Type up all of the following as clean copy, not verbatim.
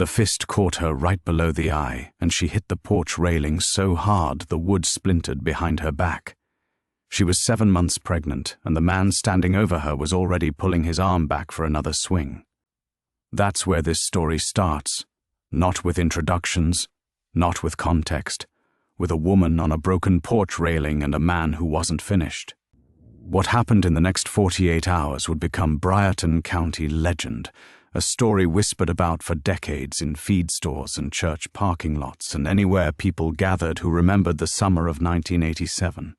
The fist caught her right below the eye, and she hit the porch railing so hard the wood splintered behind her back. She was 7 months pregnant, and the man standing over her was already pulling his arm back for another swing. That's where this story starts. Not with introductions, not with context, with a woman on a broken porch railing and a man who wasn't finished. What happened in the next 48 hours would become Briarton County legend, a story whispered about for decades in feed stores and church parking lots and anywhere people gathered who remembered the summer of 1987.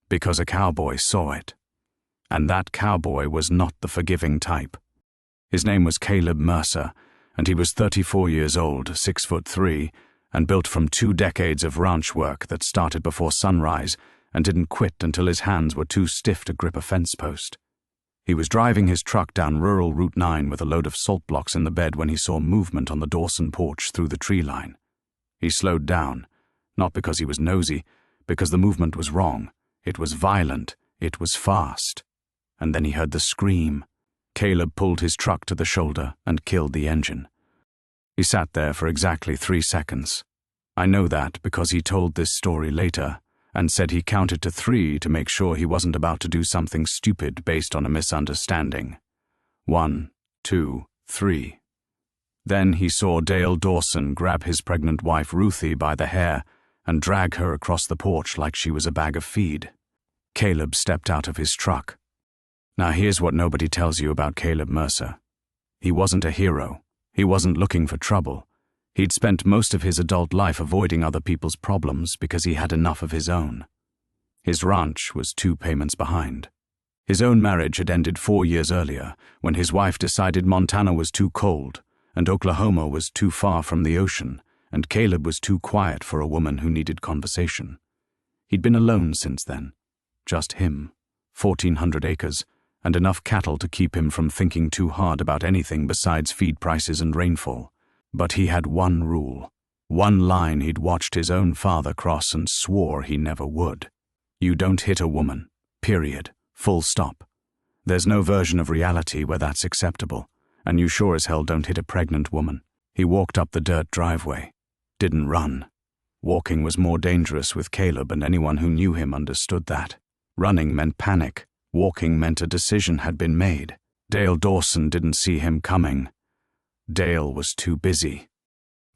Because a cowboy saw it. And that cowboy was not the forgiving type. His name was Caleb Mercer, and he was 34 years old, 6'3", and built from 2 decades of ranch work that started before sunrise and didn't quit until his hands were too stiff to grip a fence post. He was driving his truck down rural Route 9 with a load of salt blocks in the bed when he saw movement on the Dawson porch through the tree line. He slowed down, not because he was nosy, because the movement was wrong. It was violent, it was fast. And then he heard the scream. Caleb pulled his truck to the shoulder and killed the engine. He sat there for exactly 3 seconds. I know that because he told this story later and said he counted to 3 to make sure he wasn't about to do something stupid based on a misunderstanding. 1, 2, 3. Then he saw Dale Dawson grab his pregnant wife Ruthie by the hair and drag her across the porch like she was a bag of feed. Caleb stepped out of his truck. Now here's what nobody tells you about Caleb Mercer. He wasn't a hero. He wasn't looking for trouble. He'd spent most of his adult life avoiding other people's problems because he had enough of his own. His ranch was 2 payments behind. His own marriage had ended 4 years earlier when his wife decided Montana was too cold and Oklahoma was too far from the ocean and Caleb was too quiet for a woman who needed conversation. He'd been alone since then. Just him, 1,400 acres, and enough cattle to keep him from thinking too hard about anything besides feed prices and rainfall. But he had one rule, one line he'd watched his own father cross and swore he never would. You don't hit a woman, period, full stop. There's no version of reality where that's acceptable, and you sure as hell don't hit a pregnant woman. He walked up the dirt driveway. Didn't run. Walking was more dangerous with Caleb, and anyone who knew him understood that. Running meant panic. Walking meant a decision had been made. Dale Dawson didn't see him coming. Dale was too busy.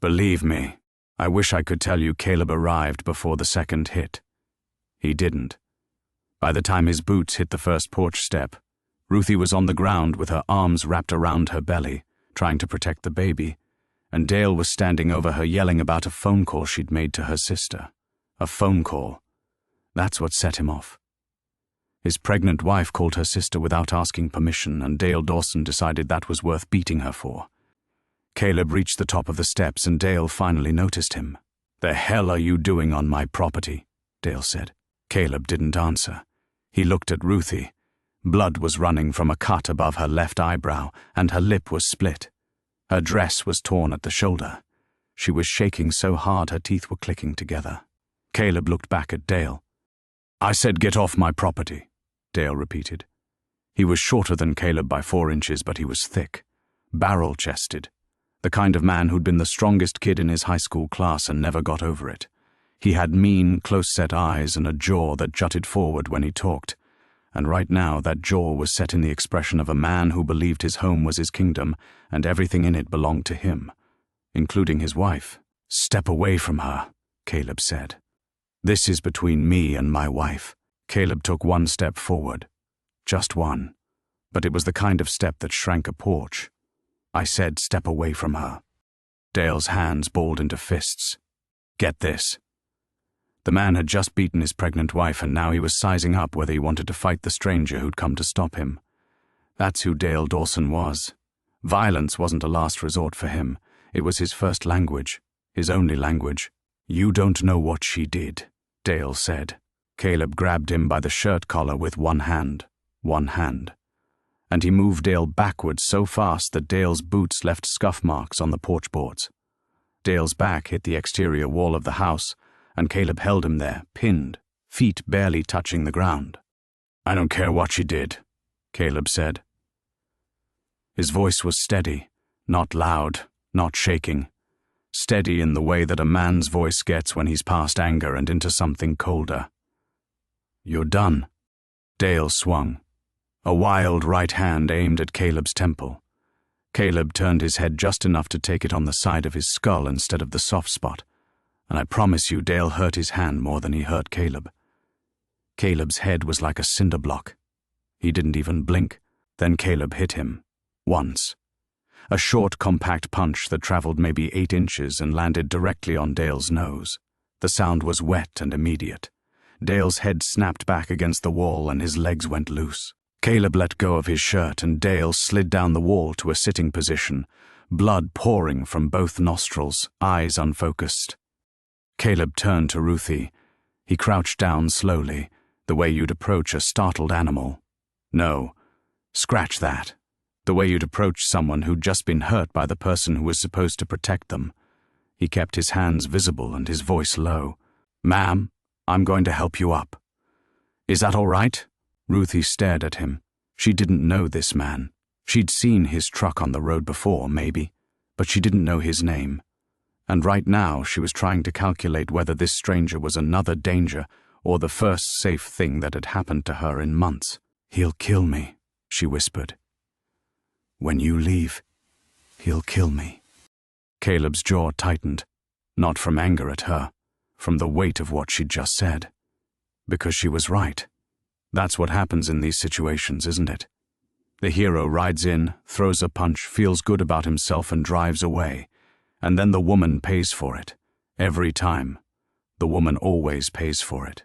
Believe me, I wish I could tell you Caleb arrived before the second hit. He didn't. By the time his boots hit the first porch step, Ruthie was on the ground with her arms wrapped around her belly, trying to protect the baby, and Dale was standing over her yelling about a phone call she'd made to her sister. A phone call. That's what set him off. His pregnant wife called her sister without asking permission, and Dale Dawson decided that was worth beating her for. Caleb reached the top of the steps, and Dale finally noticed him. "The hell are you doing on my property?" Dale said. Caleb didn't answer. He looked at Ruthie. Blood was running from a cut above her left eyebrow, and her lip was split. Her dress was torn at the shoulder. She was shaking so hard her teeth were clicking together. Caleb looked back at Dale. "I said get off my property," Dale repeated. He was shorter than Caleb by 4 inches, but he was thick, barrel-chested, the kind of man who'd been the strongest kid in his high school class and never got over it. He had mean, close-set eyes and a jaw that jutted forward when he talked, and right now that jaw was set in the expression of a man who believed his home was his kingdom and everything in it belonged to him, including his wife. "Step away from her," Caleb said. "This is between me and my wife." Caleb took 1 step forward. Just one. But it was the kind of step that shrank a porch. "I said step away from her." Dale's hands balled into fists. "Get this." The man had just beaten his pregnant wife, and now he was sizing up whether he wanted to fight the stranger who'd come to stop him. That's who Dale Dawson was. Violence wasn't a last resort for him. It was his first language, his only language. "You don't know what she did," Dale said. Caleb grabbed him by the shirt collar with one hand, and he moved Dale backwards so fast that Dale's boots left scuff marks on the porch boards. Dale's back hit the exterior wall of the house, and Caleb held him there, pinned, feet barely touching the ground. "I don't care what she did," Caleb said. His voice was steady, not loud, not shaking, steady in the way that a man's voice gets when he's past anger and into something colder. "You're done." Dale swung. A wild right hand aimed at Caleb's temple. Caleb turned his head just enough to take it on the side of his skull instead of the soft spot, and I promise you Dale hurt his hand more than he hurt Caleb. Caleb's head was like a cinder block. He didn't even blink. Then Caleb hit him. Once. A short, compact punch that traveled maybe 8 inches and landed directly on Dale's nose. The sound was wet and immediate. Dale's head snapped back against the wall and his legs went loose. Caleb let go of his shirt and Dale slid down the wall to a sitting position, blood pouring from both nostrils, eyes unfocused. Caleb turned to Ruthie. He crouched down slowly, the way you'd approach a startled animal. No, scratch that. The way you'd approach someone who'd just been hurt by the person who was supposed to protect them. He kept his hands visible and his voice low. "Ma'am, I'm going to help you up." "Is that all right?" Ruthie stared at him. She didn't know this man. She'd seen his truck on the road before, maybe, but she didn't know his name. And right now she was trying to calculate whether this stranger was another danger or the first safe thing that had happened to her in months. "He'll kill me," she whispered. "When you leave, he'll kill me." Caleb's jaw tightened, not from anger at her, from the weight of what she'd just said. Because she was right. That's what happens in these situations, isn't it? The hero rides in, throws a punch, feels good about himself and drives away. And then the woman pays for it. Every time. The woman always pays for it.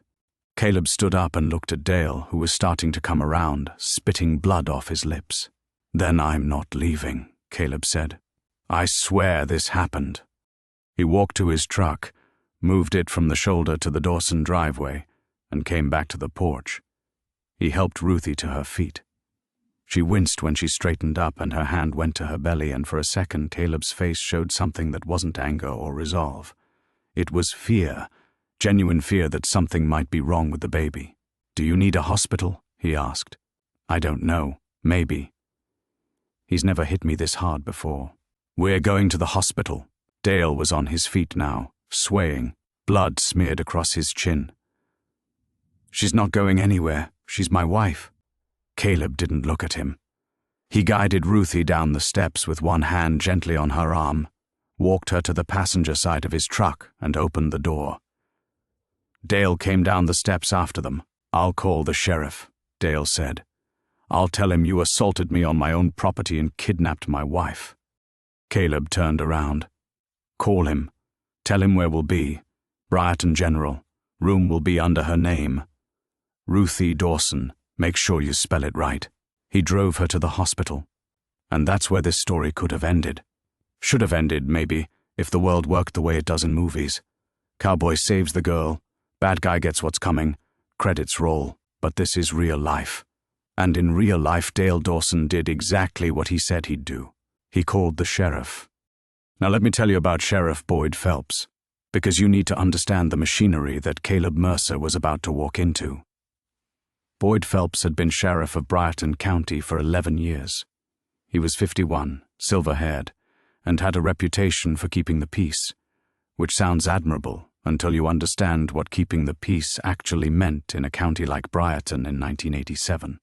Caleb stood up and looked at Dale, who was starting to come around, spitting blood off his lips. "Then I'm not leaving," Caleb said. "I swear this happened." He walked to his truck, moved it from the shoulder to the Dawson driveway, and came back to the porch. He helped Ruthie to her feet. She winced when she straightened up and her hand went to her belly, and for a second Caleb's face showed something that wasn't anger or resolve. It was fear, genuine fear that something might be wrong with the baby. "Do you need a hospital?" he asked. "I don't know. Maybe." He's never hit me this hard before. "We're going to the hospital." Dale was on his feet now, swaying, blood smeared across his chin. "She's not going anywhere. She's my wife." Caleb didn't look at him. He guided Ruthie down the steps with one hand gently on her arm, walked her to the passenger side of his truck and opened the door. Dale came down the steps after them. "I'll call the sheriff," Dale said. "I'll tell him you assaulted me on my own property and kidnapped my wife." Caleb turned around. "Call him. Tell him where we'll be. Briarton General. Room will be under her name. Ruthie Dawson. Make sure you spell it right." He drove her to the hospital. And that's where this story could have ended. Should have ended, maybe, if the world worked the way it does in movies. Cowboy saves the girl, bad guy gets what's coming, credits roll, but this is real life. And in real life, Dale Dawson did exactly what he said he'd do. He called the sheriff. Now let me tell you about Sheriff Boyd Phelps, because you need to understand the machinery that Caleb Mercer was about to walk into. Boyd Phelps had been sheriff of Briarton County for 11 years. He was 51, silver-haired, and had a reputation for keeping the peace, which sounds admirable until you understand what keeping the peace actually meant in a county like Briarton in 1987.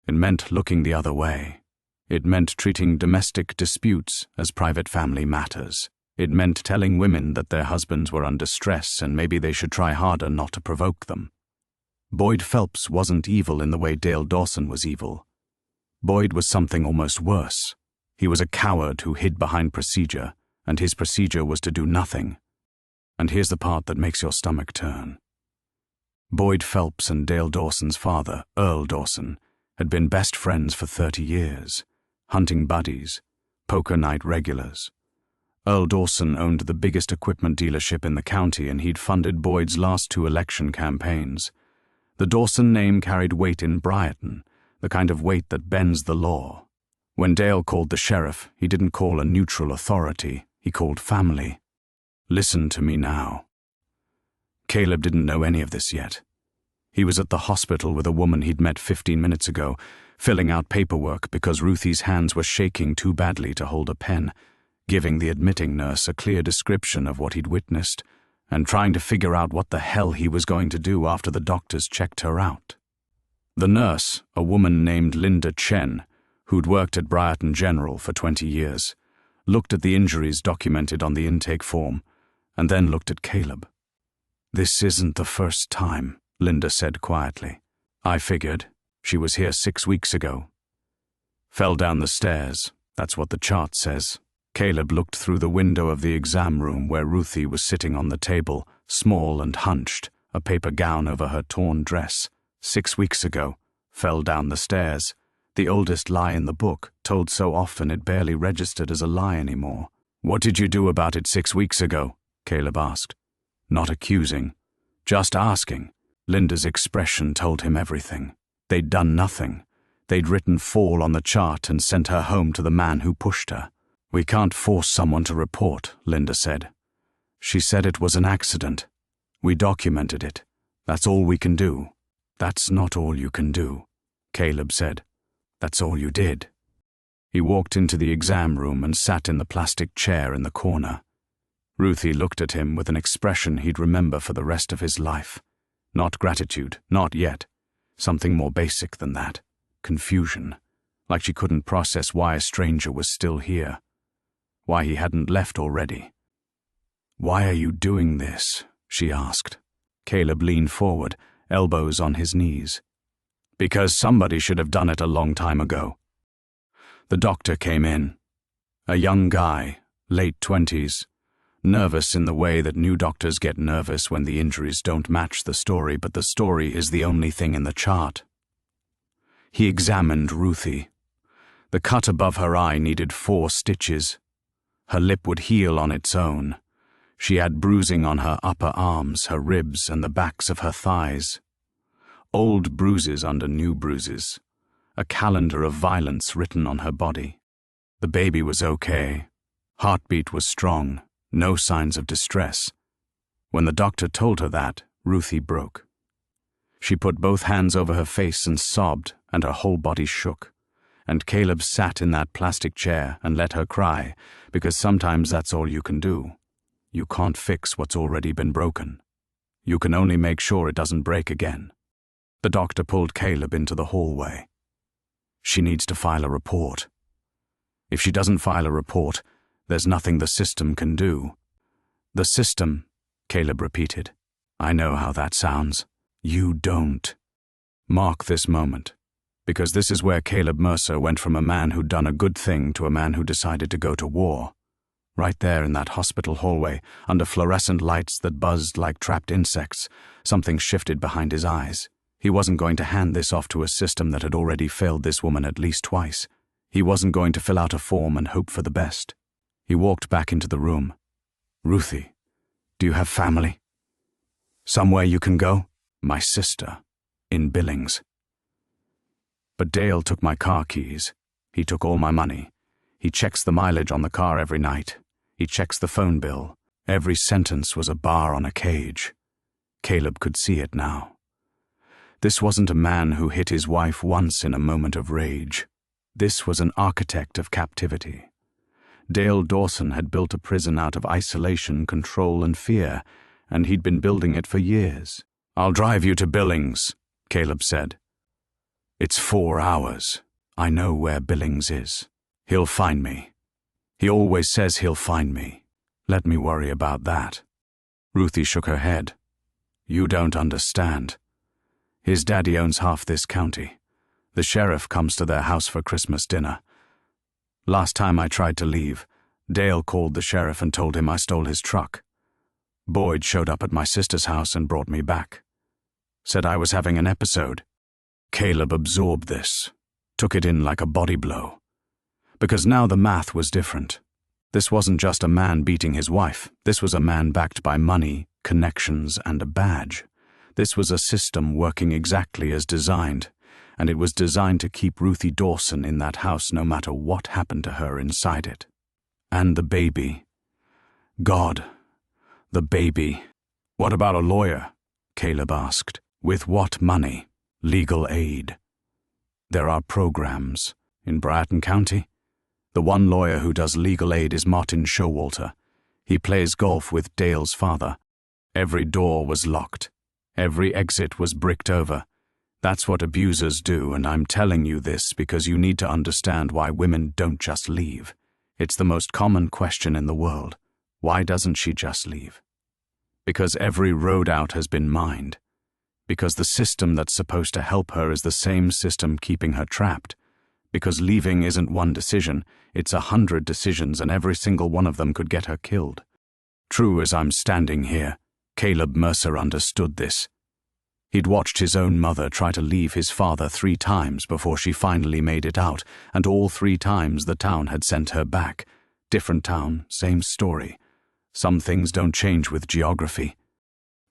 It meant looking the other way. It meant treating domestic disputes as private family matters. It meant telling women that their husbands were under stress and maybe they should try harder not to provoke them. Boyd Phelps wasn't evil in the way Dale Dawson was evil. Boyd was something almost worse. He was a coward who hid behind procedure, and his procedure was to do nothing. And here's the part that makes your stomach turn. Boyd Phelps and Dale Dawson's father, Earl Dawson, had been best friends for 30 years, hunting buddies, poker night regulars. Earl Dawson owned the biggest equipment dealership in the county, and he'd funded Boyd's last 2 election campaigns. The Dawson name carried weight in Briarton, the kind of weight that bends the law. When Dale called the sheriff, he didn't call a neutral authority, he called family. Listen to me now. Caleb didn't know any of this yet. He was at the hospital with a woman he'd met 15 minutes ago, filling out paperwork because Ruthie's hands were shaking too badly to hold a pen. giving the admitting nurse a clear description of what he'd witnessed and trying to figure out what the hell he was going to do after the doctors checked her out. The nurse, a woman named Linda Chen, who'd worked at Briarton General for 20 years, looked at the injuries documented on the intake form and then looked at Caleb. "This isn't the first time," Linda said quietly. "I figured. She was here 6 weeks ago. Fell down the stairs. That's what the chart says." Caleb looked through the window of the exam room where Ruthie was sitting on the table, small and hunched, a paper gown over her torn dress. 6 weeks ago. Fell down the stairs. The oldest lie in the book, told so often it barely registered as a lie anymore. "What did you do about it 6 weeks ago?" Caleb asked. Not accusing, just asking. Linda's expression told him everything. They'd done nothing. They'd written fall on the chart and sent her home to the man who pushed her. "We can't force someone to report," Linda said. "She said it was an accident. We documented it. That's all we can do." "That's not all you can do," Caleb said. "That's all you did." He walked into the exam room and sat in the plastic chair in the corner. Ruthie looked at him with an expression he'd remember for the rest of his life. Not gratitude, not yet. Something more basic than that. Confusion. Like she couldn't process why a stranger was still here. Why he hadn't left already. "Why are you doing this?" she asked. Caleb leaned forward, elbows on his knees. "Because somebody should have done it a long time ago." The doctor came in. A young guy, late 20s, nervous in the way that new doctors get nervous when the injuries don't match the story, but the story is the only thing in the chart. He examined Ruthie. The cut above her eye needed 4 stitches. Her lip would heal on its own. She had bruising on her upper arms, her ribs, and the backs of her thighs. Old bruises under new bruises. A calendar of violence written on her body. The baby was okay. Heartbeat was strong. No signs of distress. When the doctor told her that, Ruthie broke. She put both hands over her face and sobbed, and her whole body shook. And Caleb sat in that plastic chair and let her cry, because sometimes that's all you can do. You can't fix what's already been broken. You can only make sure it doesn't break again. The doctor pulled Caleb into the hallway. "She needs to file a report. If she doesn't file a report, there's nothing the system can do." "The system," Caleb repeated. "I know how that sounds. You don't." Mark this moment, because this is where Caleb Mercer went from a man who'd done a good thing to a man who decided to go to war. Right there in that hospital hallway, under fluorescent lights that buzzed like trapped insects, something shifted behind his eyes. He wasn't going to hand this off to a system that had already failed this woman at least twice. He wasn't going to fill out a form and hope for the best. He walked back into the room. "Ruthie, do you have family? Somewhere you can go?" "My sister, in Billings." "But Dale took my car keys. He took all my money. He checks the mileage on the car every night. He checks the phone bill. Every sentence was a bar on a cage." Caleb could see it now. This wasn't a man who hit his wife once in a moment of rage. This was an architect of captivity. Dale Dawson had built a prison out of isolation, control, and fear, and he'd been building it for years. "I'll drive you to Billings," Caleb said. "It's 4 hours. I know where Billings is. He'll find me. He always says he'll find me. Let me worry about that." Ruthie shook her head. "You don't understand. His daddy owns half this county. The sheriff comes to their house for Christmas dinner. Last time I tried to leave, Dale called the sheriff and told him I stole his truck. Boyd showed up at my sister's house and brought me back. Said I was having an episode. Caleb absorbed this, took it in like a body blow. Because now the math was different. This wasn't just a man beating his wife. This was a man backed by money, connections, and a badge. This was a system working exactly as designed, and it was designed to keep Ruthie Dawson in that house no matter what happened to her inside it. And the baby. God, the baby. "What about a lawyer?" Caleb asked. "With what money? Legal aid." "There are programs. In Briarton County? The one lawyer who does legal aid is Martin Showalter. He plays golf with Dale's father. Every door was locked. Every exit was bricked over. That's what abusers do, and I'm telling you this because you need to understand why women don't just leave. It's the most common question in the world. Why doesn't she just leave? Because every road out has been mined. Because the system that's supposed to help her is the same system keeping her trapped. Because leaving isn't one decision, it's 100 decisions, and every single one of them could get her killed. True as I'm standing here, Caleb Mercer understood this. He'd watched his own mother try to leave his father 3 times before she finally made it out, and all 3 times the town had sent her back. Different town, same story. Some things don't change with geography.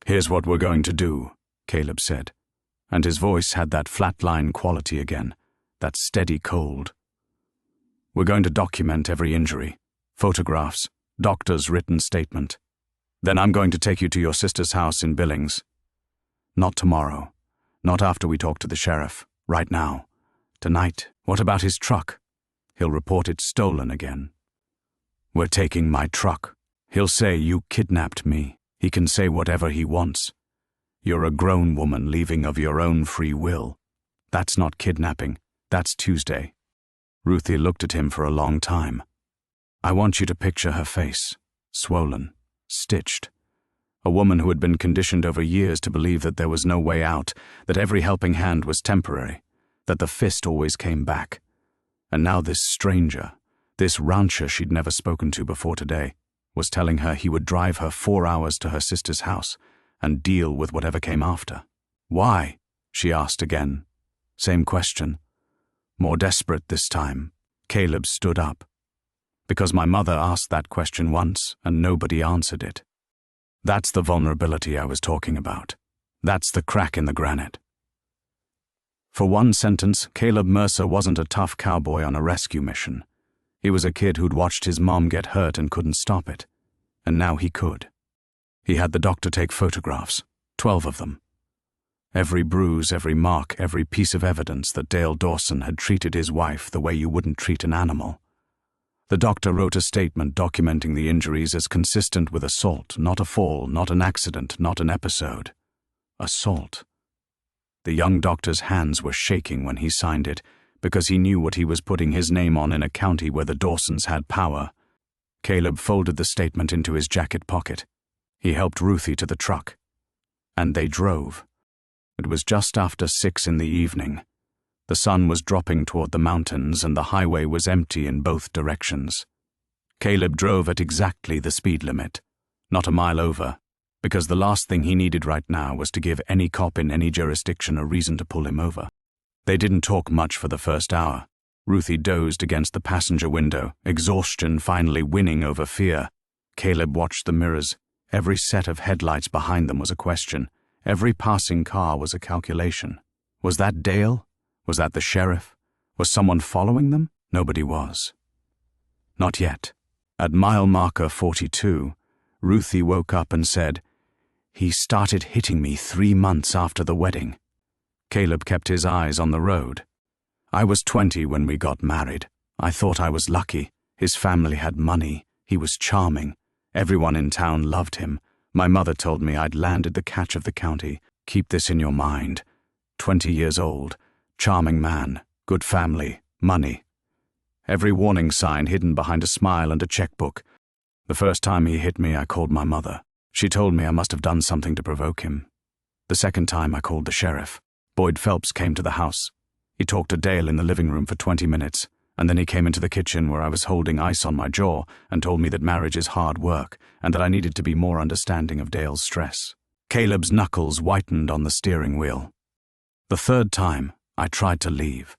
"Here's what we're going to do," Caleb said, and his voice had that flatline quality again, that steady cold. "We're going to document every injury, photographs, doctor's written statement. Then I'm going to take you to your sister's house in Billings. Not tomorrow, not after we talk to the sheriff, right now. Tonight. What about his truck? He'll report it stolen again. We're taking my truck. He'll say you kidnapped me. He can say whatever he wants. You're a grown woman leaving of your own free will. That's not kidnapping. That's Tuesday." Ruthie looked at him for a long time. "I want you to picture her face, swollen, stitched. A woman who had been conditioned over years to believe that there was no way out, that every helping hand was temporary, that the fist always came back. And now this stranger, this rancher she'd never spoken to before today, was telling her he would drive her 4 hours to her sister's house and deal with whatever came after. Why? She asked again. Same question. More desperate this time. Caleb stood up. Because my mother asked that question once and nobody answered it. That's the vulnerability I was talking about. That's the crack in the granite. For one sentence, Caleb Mercer wasn't a tough cowboy on a rescue mission. He was a kid who'd watched his mom get hurt and couldn't stop it. And now he could. He had the doctor take photographs, 12 of them. Every bruise, every mark, every piece of evidence that Dale Dawson had treated his wife the way you wouldn't treat an animal. The doctor wrote a statement documenting the injuries as consistent with assault, not a fall, not an accident, not an episode. Assault. The young doctor's hands were shaking when he signed it, because he knew what he was putting his name on in a county where the Dawsons had power. Caleb folded the statement into his jacket pocket. He helped Ruthie to the truck. And they drove. It was just after 6 in the evening. The sun was dropping toward the mountains and the highway was empty in both directions. Caleb drove at exactly the speed limit, not a mile over, because the last thing he needed right now was to give any cop in any jurisdiction a reason to pull him over. They didn't talk much for the first hour. Ruthie dozed against the passenger window, exhaustion finally winning over fear. Caleb watched the mirrors. Every set of headlights behind them was a question. Every passing car was a calculation. Was that Dale? Was that the sheriff? Was someone following them? Nobody was. Not yet. At mile marker 42, Ruthie woke up and said, "He started hitting me 3 months after the wedding." Caleb kept his eyes on the road. "I was 20 when we got married. I thought I was lucky. His family had money. He was charming. Everyone in town loved him. My mother told me I'd landed the catch of the county. Keep this in your mind. 20 years old. Charming man. Good family. Money. Every warning sign hidden behind a smile and a checkbook. The first time he hit me, I called my mother. She told me I must have done something to provoke him. The second time, I called the sheriff. Boyd Phelps came to the house. He talked to Dale in the living room for 20 minutes, and then he came into the kitchen where I was holding ice on my jaw and told me that marriage is hard work and that I needed to be more understanding of Dale's stress. Caleb's knuckles whitened on the steering wheel. The third time, I tried to leave.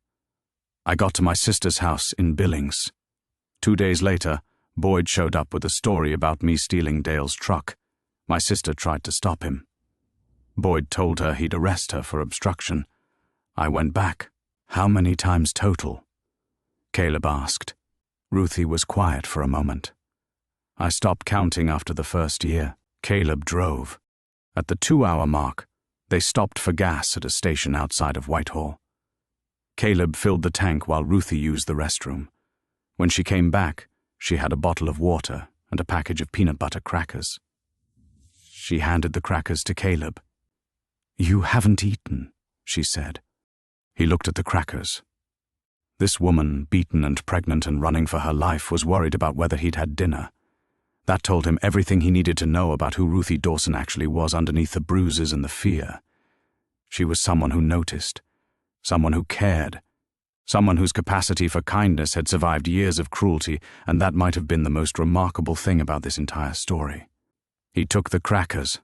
I got to my sister's house in Billings. 2 days later, Boyd showed up with a story about me stealing Dale's truck. My sister tried to stop him. Boyd told her he'd arrest her for obstruction. I went back. How many times total? Caleb asked. Ruthie was quiet for a moment. I stopped counting after the first year. Caleb drove. At the 2-hour mark, they stopped for gas at a station outside of Whitehall. Caleb filled the tank while Ruthie used the restroom. When she came back, she had a bottle of water and a package of peanut butter crackers. She handed the crackers to Caleb. "You haven't eaten," she said. He looked at the crackers. This woman, beaten and pregnant and running for her life, was worried about whether he'd had dinner. That told him everything he needed to know about who Ruthie Dawson actually was underneath the bruises and the fear. She was someone who noticed, someone who cared, someone whose capacity for kindness had survived years of cruelty, and that might have been the most remarkable thing about this entire story. He took the crackers.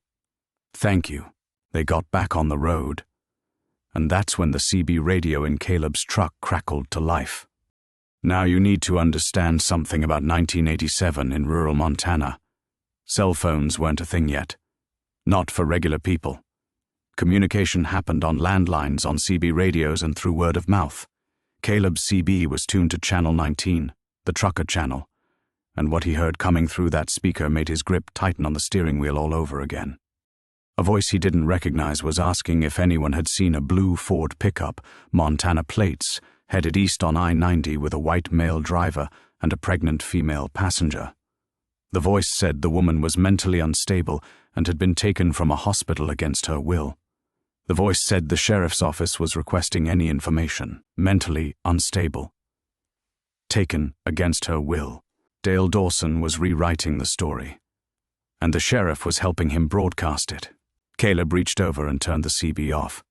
"Thank you." They got back on the road. And that's when the CB radio in Caleb's truck crackled to life. Now you need to understand something about 1987 in rural Montana. Cell phones weren't a thing yet. Not for regular people. Communication happened on landlines, on CB radios, and through word of mouth. Caleb's CB was tuned to Channel 19, the trucker channel, and what he heard coming through that speaker made his grip tighten on the steering wheel all over again. A voice he didn't recognize was asking if anyone had seen a blue Ford pickup, Montana plates, headed east on I-90 with a white male driver and a pregnant female passenger. The voice said the woman was mentally unstable and had been taken from a hospital against her will. The voice said the sheriff's office was requesting any information. Mentally unstable. Taken against her will. Dale Dawson was rewriting the story, and the sheriff was helping him broadcast it. Caleb reached over and turned the CB off.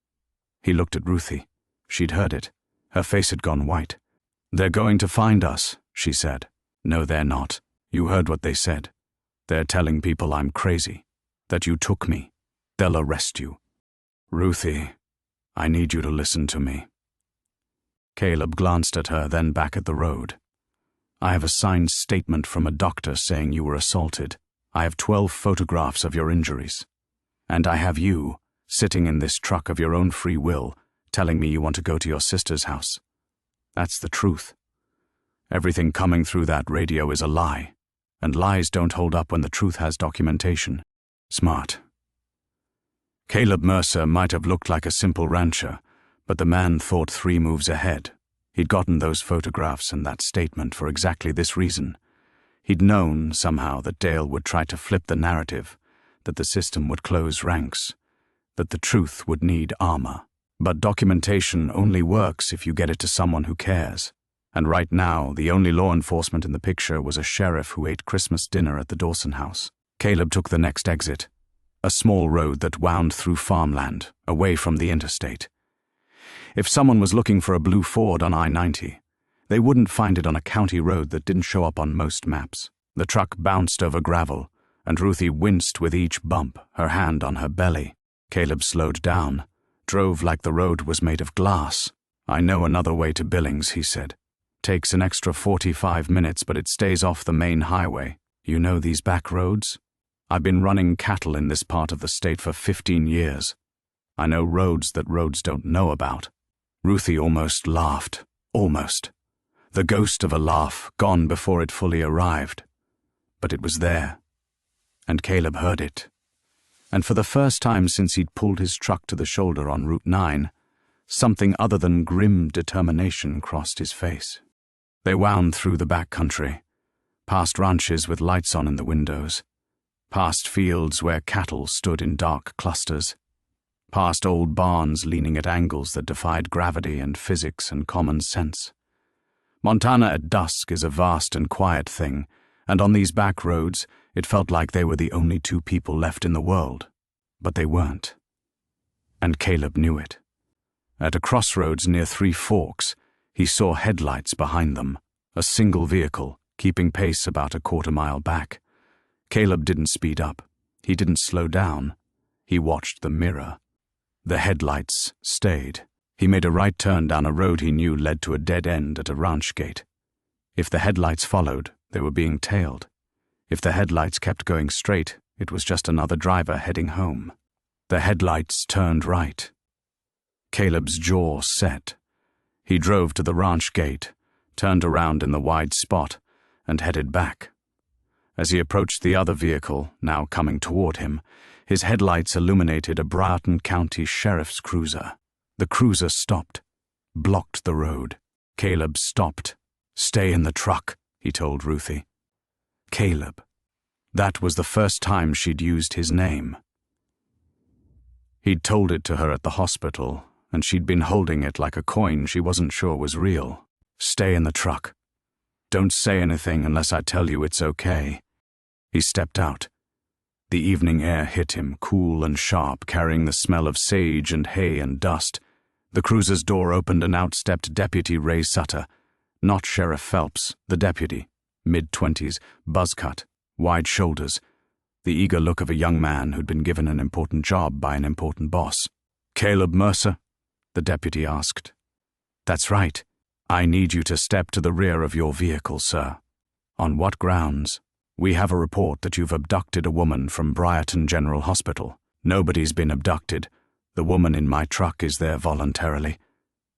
He looked at Ruthie. She'd heard it. Her face had gone white. "They're going to find us," she said. "No, they're not. You heard what they said. They're telling people I'm crazy, that you took me. They'll arrest you." "Ruthie, I need you to listen to me." Caleb glanced at her, then back at the road. "I have a signed statement from a doctor saying you were assaulted. I have 12 photographs of your injuries. And I have you, sitting in this truck of your own free will, telling me you want to go to your sister's house. That's the truth. Everything coming through that radio is a lie, and lies don't hold up when the truth has documentation. Smart." Caleb Mercer might have looked like a simple rancher, but the man thought 3 moves ahead. He'd gotten those photographs and that statement for exactly this reason. He'd known, somehow, that Dale would try to flip the narrative, that the system would close ranks, that the truth would need armor. But documentation only works if you get it to someone who cares. And right now, the only law enforcement in the picture was a sheriff who ate Christmas dinner at the Dawson house. Caleb took the next exit, a small road that wound through farmland, away from the interstate. If someone was looking for a blue Ford on I-90, they wouldn't find it on a county road that didn't show up on most maps. The truck bounced over gravel, and Ruthie winced with each bump, her hand on her belly. Caleb slowed down, drove like the road was made of glass. "I know another way to Billings," he said. "Takes an extra 45 minutes, but it stays off the main highway. You know these back roads? I've been running cattle in this part of the state for 15 years. I know roads that roads don't know about." Ruthie almost laughed. Almost. The ghost of a laugh, gone before it fully arrived. But it was there. And Caleb heard it. And for the first time since he'd pulled his truck to the shoulder on Route 9, something other than grim determination crossed his face. They wound through the back country, past ranches with lights on in the windows, past fields where cattle stood in dark clusters, past old barns leaning at angles that defied gravity and physics and common sense. Montana at dusk is a vast and quiet thing, and on these back roads it felt like they were the only 2 people left in the world. But they weren't. And Caleb knew it. At a crossroads near 3 forks, he saw headlights behind them, a single vehicle, keeping pace about a quarter-mile back. Caleb didn't speed up. He didn't slow down. He watched the mirror. The headlights stayed. He made a right turn down a road he knew led to a dead end at a ranch gate. If the headlights followed, they were being tailed. If the headlights kept going straight, it was just another driver heading home. The headlights turned right. Caleb's jaw set. He drove to the ranch gate, turned around in the wide spot, and headed back. As he approached the other vehicle, now coming toward him, his headlights illuminated a Briarton County sheriff's cruiser. The cruiser stopped, blocked the road. Caleb stopped, "Stay in the truck," he told Ruthie. Caleb. That was the first time she'd used his name. He'd told it to her at the hospital, and she'd been holding it like a coin she wasn't sure was real. "Stay in the truck. Don't say anything unless I tell you it's okay." He stepped out. The evening air hit him, cool and sharp, carrying the smell of sage and hay and dust. The cruiser's door opened and out stepped Deputy Ray Sutter. Not Sheriff Phelps, the deputy. Mid-20s, buzz-cut, wide shoulders. The eager look of a young man who'd been given an important job by an important boss. "Caleb Mercer?" the deputy asked. "That's right. I need you to step to the rear of your vehicle, sir." "On what grounds?" "We have a report that you've abducted a woman from Briarton General Hospital." "Nobody's been abducted. The woman in my truck is there voluntarily.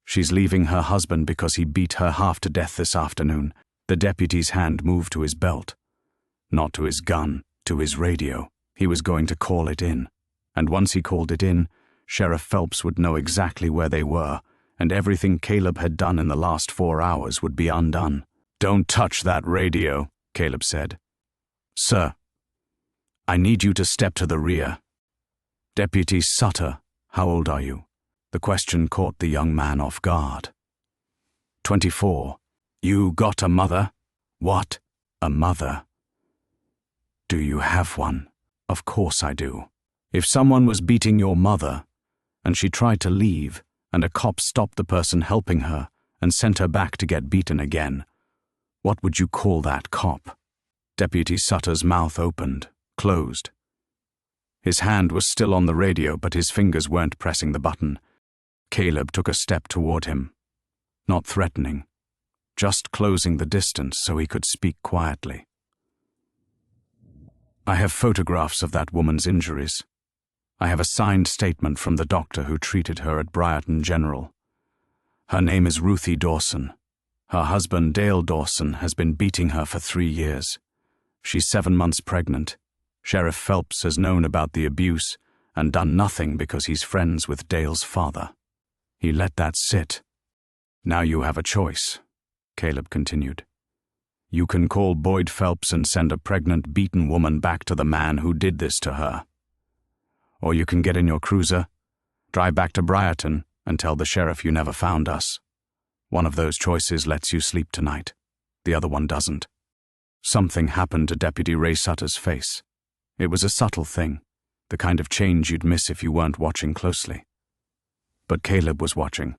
She's leaving her husband because he beat her half to death this afternoon." The deputy's hand moved to his belt. Not to his gun, to his radio. He was going to call it in. And once he called it in, Sheriff Phelps would know exactly where they were, and everything Caleb had done in the last 4 hours would be undone. "Don't touch that radio," Caleb said. "Sir, I need you to step to the rear." "Deputy Sutter, how old are you?" The question caught the young man off guard. 24. "You got a mother?" "What? A mother?" "Do you have one?" "Of course I do. If someone was beating your mother, and she tried to leave, and a cop stopped the person helping her and sent her back to get beaten again, what would you call that cop?" Deputy Sutter's mouth opened, closed. His hand was still on the radio, but his fingers weren't pressing the button. Caleb took a step toward him. Not threatening, just closing the distance so he could speak quietly. "I have photographs of that woman's injuries. I have a signed statement from the doctor who treated her at Briarton General. Her name is Ruthie Dawson. Her husband, Dale Dawson, has been beating her for 3 years. She's 7 months pregnant. Sheriff Phelps has known about the abuse and done nothing because he's friends with Dale's father. He let that sit. Now you have a choice," Caleb continued. "You can call Boyd Phelps and send a pregnant, beaten woman back to the man who did this to her. Or you can get in your cruiser, drive back to Briarton, and tell the sheriff you never found us. One of those choices lets you sleep tonight. The other one doesn't." Something happened to Deputy Ray Sutter's face. It was a subtle thing, the kind of change you'd miss if you weren't watching closely. But Caleb was watching,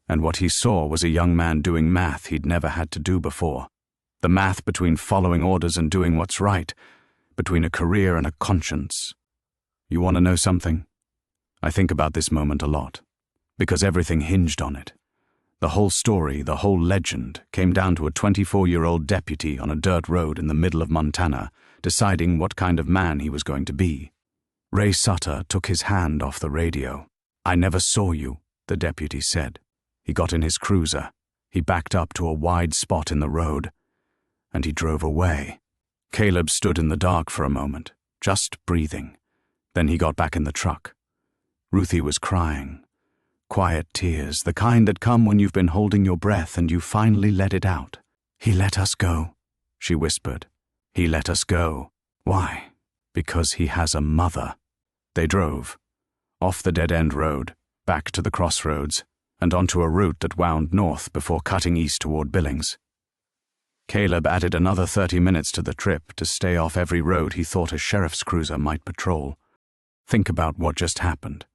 and what he saw was a young man doing math he'd never had to do before. The math between following orders and doing what's right, between a career and a conscience. You want to know something? I think about this moment a lot, because everything hinged on it. The whole story, the whole legend, came down to a 24-year-old deputy on a dirt road in the middle of Montana, deciding what kind of man he was going to be. Ray Sutter took his hand off the radio. "I never saw you," the deputy said. He got in his cruiser. He backed up to a wide spot in the road, and he drove away. Caleb stood in the dark for a moment, just breathing. Then he got back in the truck. Ruthie was crying. Quiet tears, the kind that come when you've been holding your breath and you finally let it out. "He let us go," she whispered. "He let us go. Why? Because he has a mother." They drove, off the dead-end road, back to the crossroads, and onto a route that wound north before cutting east toward Billings. Caleb added another 30 minutes to the trip to stay off every road he thought a sheriff's cruiser might patrol. Think about what just happened.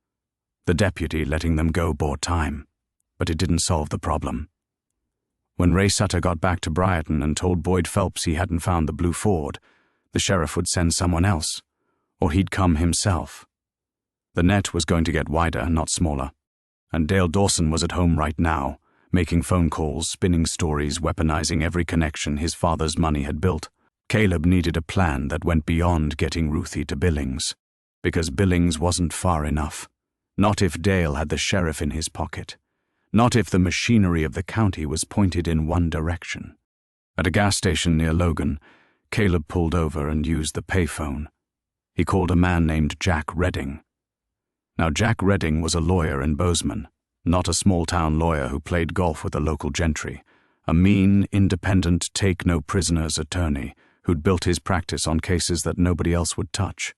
The deputy letting them go bought time, but it didn't solve the problem. When Ray Sutter got back to Briarton and told Boyd Phelps he hadn't found the blue Ford, the sheriff would send someone else, or he'd come himself. The net was going to get wider, not smaller, and Dale Dawson was at home right now, making phone calls, spinning stories, weaponizing every connection his father's money had built. Caleb needed a plan that went beyond getting Ruthie to Billings, because Billings wasn't far enough. Not if Dale had the sheriff in his pocket. Not if the machinery of the county was pointed in one direction. At a gas station near Logan, Caleb pulled over and used the payphone. He called a man named Jack Redding. Now, Jack Redding was a lawyer in Bozeman, not a small-town lawyer who played golf with the local gentry, A mean, independent, take-no-prisoners attorney who'd built his practice on cases that nobody else would touch.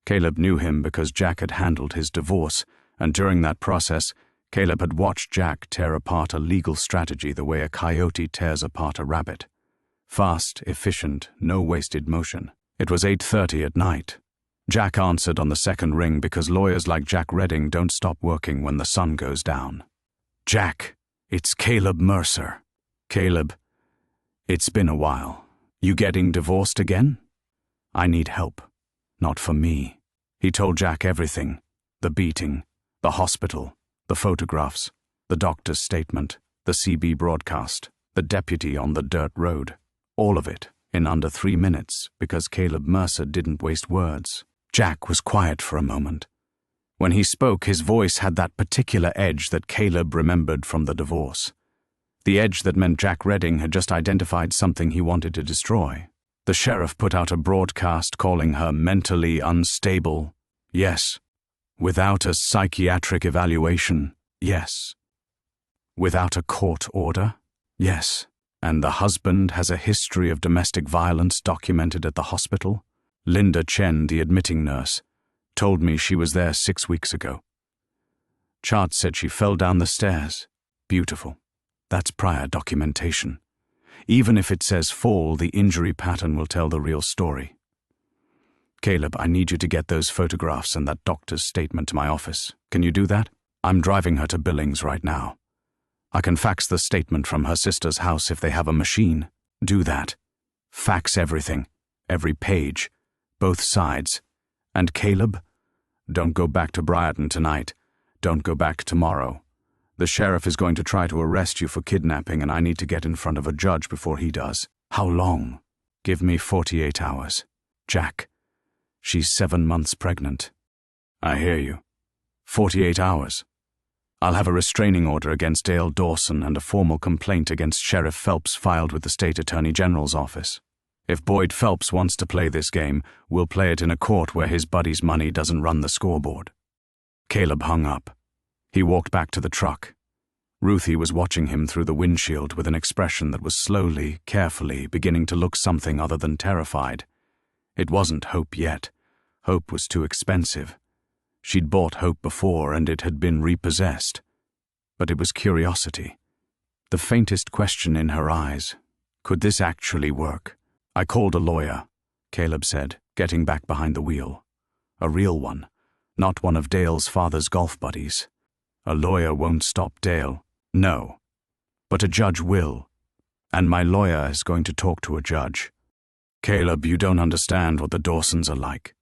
Caleb knew him because Jack had handled his divorce, and during that process, Caleb had watched Jack tear apart a legal strategy the way a coyote tears apart a rabbit. Fast, efficient, no wasted motion. It was 8:30 at night. Jack answered on the second ring because lawyers like Jack Redding don't stop working when the sun goes down. "Jack, it's Caleb Mercer." "Caleb, it's been a while. You getting divorced again?" "I need help. Not for me." He told Jack everything: the beating, the hospital, the photographs, the doctor's statement, the CB broadcast, the deputy on the dirt road. All of it in under 3 minutes because Caleb Mercer didn't waste words. Jack was quiet for a moment. When he spoke, his voice had that particular edge that Caleb remembered from the divorce. The edge that meant Jack Redding had just identified something he wanted to destroy. The sheriff put out a broadcast calling her mentally unstable. Yes. Without a psychiatric evaluation. Yes. Without a court order. Yes. And the husband has a history of domestic violence documented at the hospital. Linda Chen, the admitting nurse, told me she was there 6 weeks ago. Chart said she fell down the stairs. Beautiful. That's prior documentation. Even if it says fall, the injury pattern will tell the real story. Caleb, I need you to get those photographs and that doctor's statement to my office. Can you do that? I'm driving her to Billings right now. I can fax the statement from her sister's house if they have a machine. Do that. Fax everything. Every page. Both sides. And Caleb, don't go back to Briarton tonight. Don't go back tomorrow. The sheriff is going to try to arrest you for kidnapping, and I need to get in front of a judge before he does. How long? Give me 48 hours. Jack, she's 7 months pregnant. I hear you. 48 hours. I'll have a restraining order against Dale Dawson and a formal complaint against Sheriff Phelps filed with the State Attorney General's office. If Boyd Phelps wants to play this game, we'll play it in a court where his buddy's money doesn't run the scoreboard. Caleb hung up. He walked back to the truck. Ruthie was watching him through the windshield with an expression that was slowly, carefully beginning to look something other than terrified. It wasn't hope yet. Hope was too expensive. She'd bought hope before and it had been repossessed. But it was curiosity. The faintest question in her eyes. Could this actually work? I called a lawyer, Caleb said, getting back behind the wheel. A real one, not one of Dale's father's golf buddies. A lawyer won't stop Dale. No. But a judge will. And my lawyer is going to talk to a judge. Caleb, you don't understand what the Dawsons are like.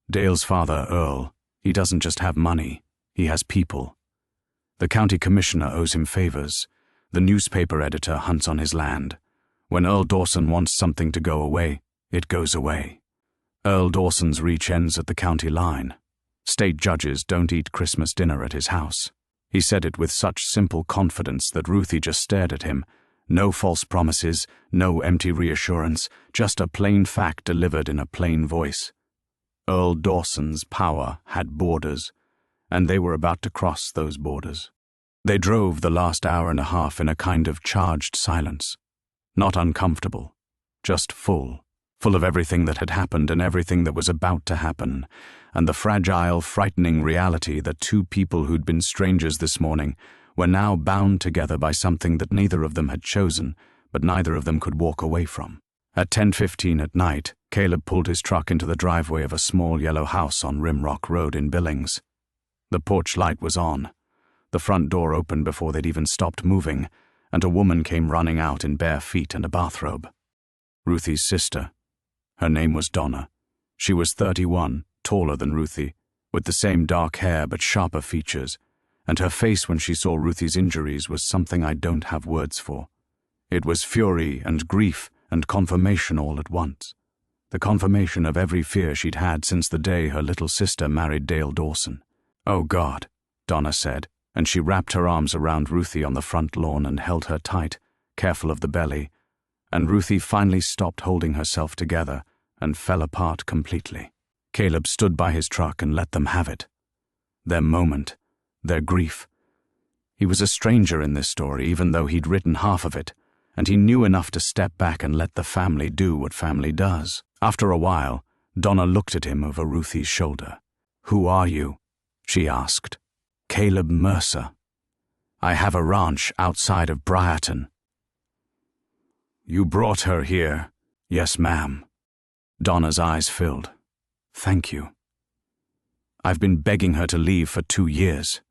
Dale's father, Earl, he doesn't just have money, he has people. The county commissioner owes him favors. The newspaper editor hunts on his land. When Earl Dawson wants something to go away, it goes away. Earl Dawson's reach ends at the county line. State judges don't eat Christmas dinner at his house. He said it with such simple confidence that Ruthie just stared at him. No false promises, no empty reassurance, just a plain fact delivered in a plain voice. Earl Dawson's power had borders, and they were about to cross those borders. They drove the last hour and a half in a kind of charged silence. Not uncomfortable, just full of everything that had happened and everything that was about to happen, and the fragile, frightening reality that two people who'd been strangers this morning were now bound together by something that neither of them had chosen, but neither of them could walk away from. At 10:15 at night, Caleb pulled his truck into the driveway of a small yellow house on Rimrock Road in Billings. The porch light was on. The front door opened before they'd even stopped moving, and a woman came running out in bare feet and a bathrobe. Ruthie's sister. Her name was Donna. She was 31, taller than Ruthie, with the same dark hair but sharper features, and her face when she saw Ruthie's injuries was something I don't have words for. It was fury and grief and confirmation all at once. The confirmation of every fear she'd had since the day her little sister married Dale Dawson. "Oh God," Donna said, and she wrapped her arms around Ruthie on the front lawn and held her tight, careful of the belly, and Ruthie finally stopped holding herself together and fell apart completely. Caleb stood by his truck and let them have it. Their moment, their grief. He was a stranger in this story, even though he'd written half of it, and he knew enough to step back and let the family do what family does. After a while, Donna looked at him over Ruthie's shoulder. "Who are you?" she asked. "Caleb Mercer. I have a ranch outside of Briarton." "You brought her here?" "Yes, ma'am." Donna's eyes filled. "Thank you. I've been begging her to leave for 2 years.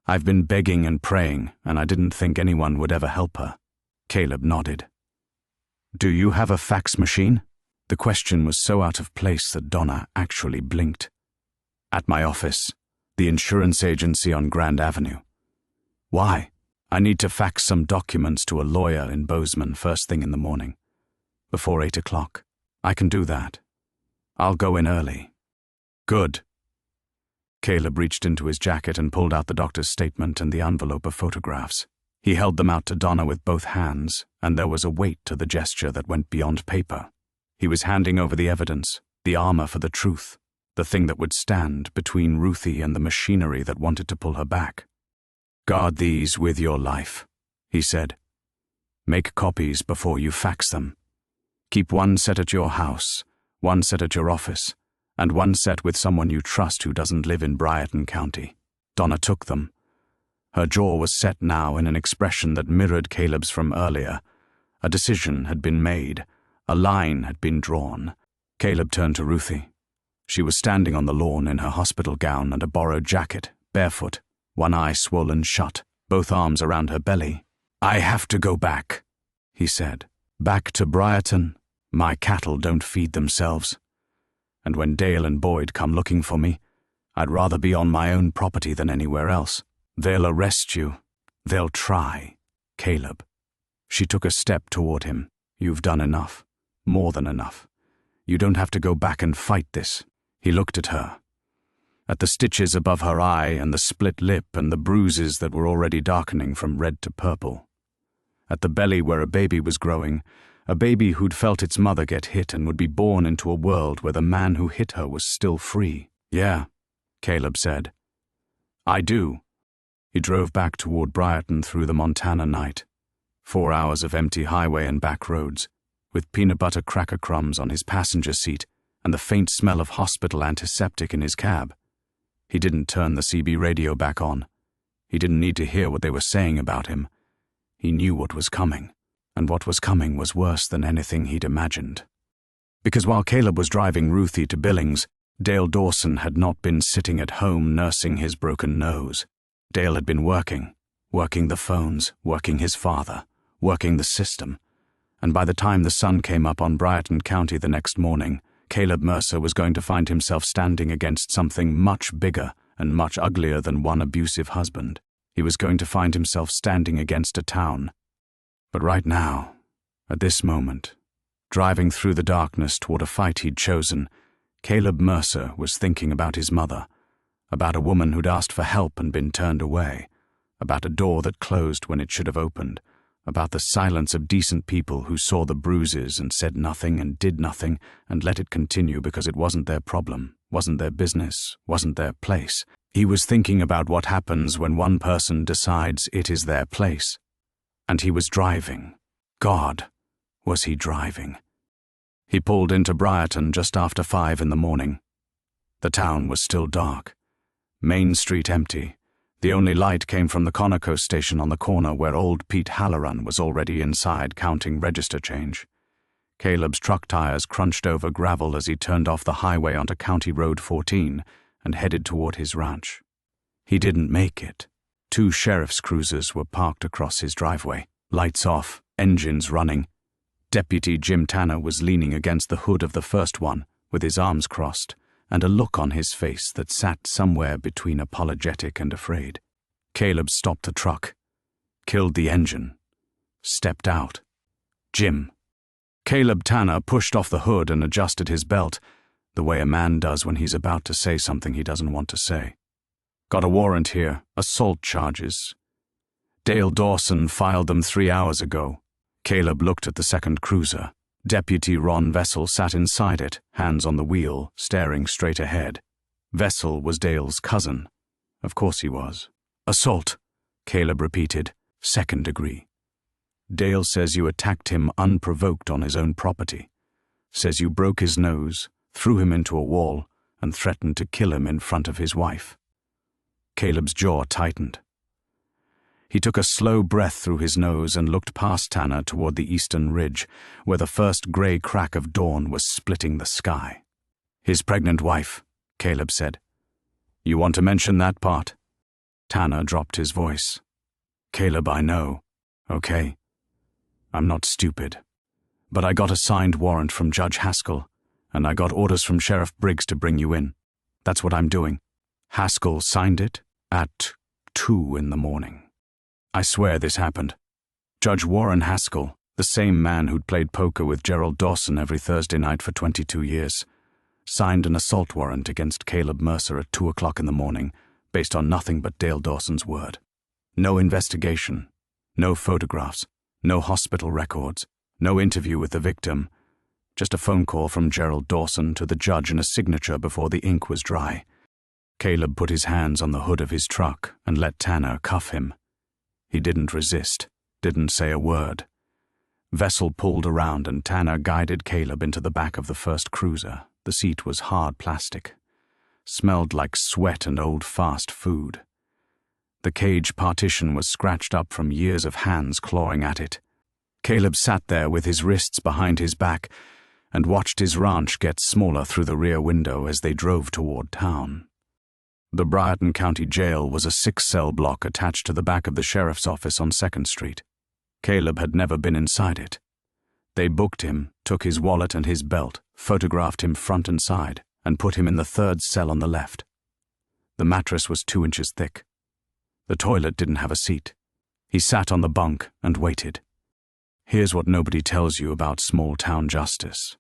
I've been begging and praying, and I didn't think anyone would ever help her." Caleb nodded. "Do you have a fax machine?" The question was so out of place that Donna actually blinked. "At my office, the insurance agency on Grand Avenue." "Why?" "I need to fax some documents to a lawyer in Bozeman first thing in the morning, before 8 o'clock. I can do that. I'll go in early." "Good." Caleb reached into his jacket and pulled out the doctor's statement and the envelope of photographs. He held them out to Donna with both hands, and there was a weight to the gesture that went beyond paper. He was handing over the evidence, the armor for the truth, the thing that would stand between Ruthie and the machinery that wanted to pull her back. "Guard these with your life," he said. "Make copies before you fax them. Keep one set at your house, one set at your office, and one set with someone you trust who doesn't live in Briarton County." Donna took them. Her jaw was set now in an expression that mirrored Caleb's from earlier. A decision had been made. A line had been drawn. Caleb turned to Ruthie. She was standing on the lawn in her hospital gown and a borrowed jacket, barefoot, one eye swollen shut, both arms around her belly. "I have to go back," he said. "Back to Briarton. My cattle don't feed themselves. And when Dale and Boyd come looking for me, I'd rather be on my own property than anywhere else. They'll arrest you. They'll try. Caleb." She took a step toward him. "You've done enough. More than enough. You don't have to go back and fight this." He looked at her. At the stitches above her eye and the split lip and the bruises that were already darkening from red to purple. At the belly where a baby was growing, a baby who'd felt its mother get hit and would be born into a world where the man who hit her was still free. "Yeah," Caleb said. "I do." He drove back toward Briarton through the Montana night. 4 hours of empty highway and back roads, with peanut butter cracker crumbs on his passenger seat and the faint smell of hospital antiseptic in his cab. He didn't turn the CB radio back on. He didn't need to hear what they were saying about him. He knew what was coming, and what was coming was worse than anything he'd imagined. Because while Caleb was driving Ruthie to Billings, Dale Dawson had not been sitting at home nursing his broken nose. Dale had been working the phones, working his father, working the system, and by the time the sun came up on Briarton County the next morning, Caleb Mercer was going to find himself standing against something much bigger and much uglier than one abusive husband. He was going to find himself standing against a town. But right now, at this moment, driving through the darkness toward a fight he'd chosen, Caleb Mercer was thinking about his mother, about a woman who'd asked for help and been turned away, about a door that closed when it should have opened, about the silence of decent people who saw the bruises and said nothing and did nothing and let it continue because it wasn't their problem, wasn't their business, wasn't their place. He was thinking about what happens when one person decides it is their place. And he was driving. God, was he driving? He pulled into Briarton just after 5 in the morning. The town was still dark. Main Street empty. The only light came from the Conoco station on the corner where old Pete Halloran was already inside counting register change. Caleb's truck tires crunched over gravel as he turned off the highway onto County Road 14 and headed toward his ranch. He didn't make it. 2 sheriff's cruisers were parked across his driveway, lights off, engines running. Deputy Jim Tanner was leaning against the hood of the first one, with his arms crossed, and a look on his face that sat somewhere between apologetic and afraid. Caleb stopped the truck, killed the engine, stepped out. Jim. Caleb Tanner pushed off the hood and adjusted his belt, the way a man does when he's about to say something he doesn't want to say. "Got a warrant here, assault charges. Dale Dawson filed them 3 hours ago." Caleb looked at the second cruiser. Deputy Ron Vessel sat inside it, hands on the wheel, staring straight ahead. Vessel was Dale's cousin. Of course he was. "Assault," Caleb repeated. "Second degree. Dale says you attacked him unprovoked on his own property. Says you broke his nose, threw him into a wall, and threatened to kill him in front of his wife." Caleb's jaw tightened. He took a slow breath through his nose and looked past Tanner toward the eastern ridge, where the first gray crack of dawn was splitting the sky. "His pregnant wife," Caleb said. "You want to mention that part?" Tanner dropped his voice. "Caleb, I know. Okay. I'm not stupid. But I got a signed warrant from Judge Haskell, and I got orders from Sheriff Briggs to bring you in. That's what I'm doing. Haskell signed it at 2 in the morning. I swear this happened. Judge Warren Haskell, the same man who'd played poker with Gerald Dawson every Thursday night for 22 years, signed an assault warrant against Caleb Mercer at 2 o'clock in the morning, based on nothing but Dale Dawson's word. No investigation, no photographs, no hospital records, no interview with the victim, just a phone call from Gerald Dawson to the judge and a signature before the ink was dry. Caleb put his hands on the hood of his truck and let Tanner cuff him. He didn't resist, didn't say a word. Vessel pulled around and Tanner guided Caleb into the back of the first cruiser. The seat was hard plastic. Smelled like sweat and old fast food. The cage partition was scratched up from years of hands clawing at it. Caleb sat there with his wrists behind his back and watched his ranch get smaller through the rear window as they drove toward town. The Briarton County Jail was a 6-cell block attached to the back of the sheriff's office on 2nd Street. Caleb had never been inside it. They booked him, took his wallet and his belt, photographed him front and side, and put him in the 3rd cell on the left. The mattress was 2 inches thick. The toilet didn't have a seat. He sat on the bunk and waited. Here's what nobody tells you about small-town justice.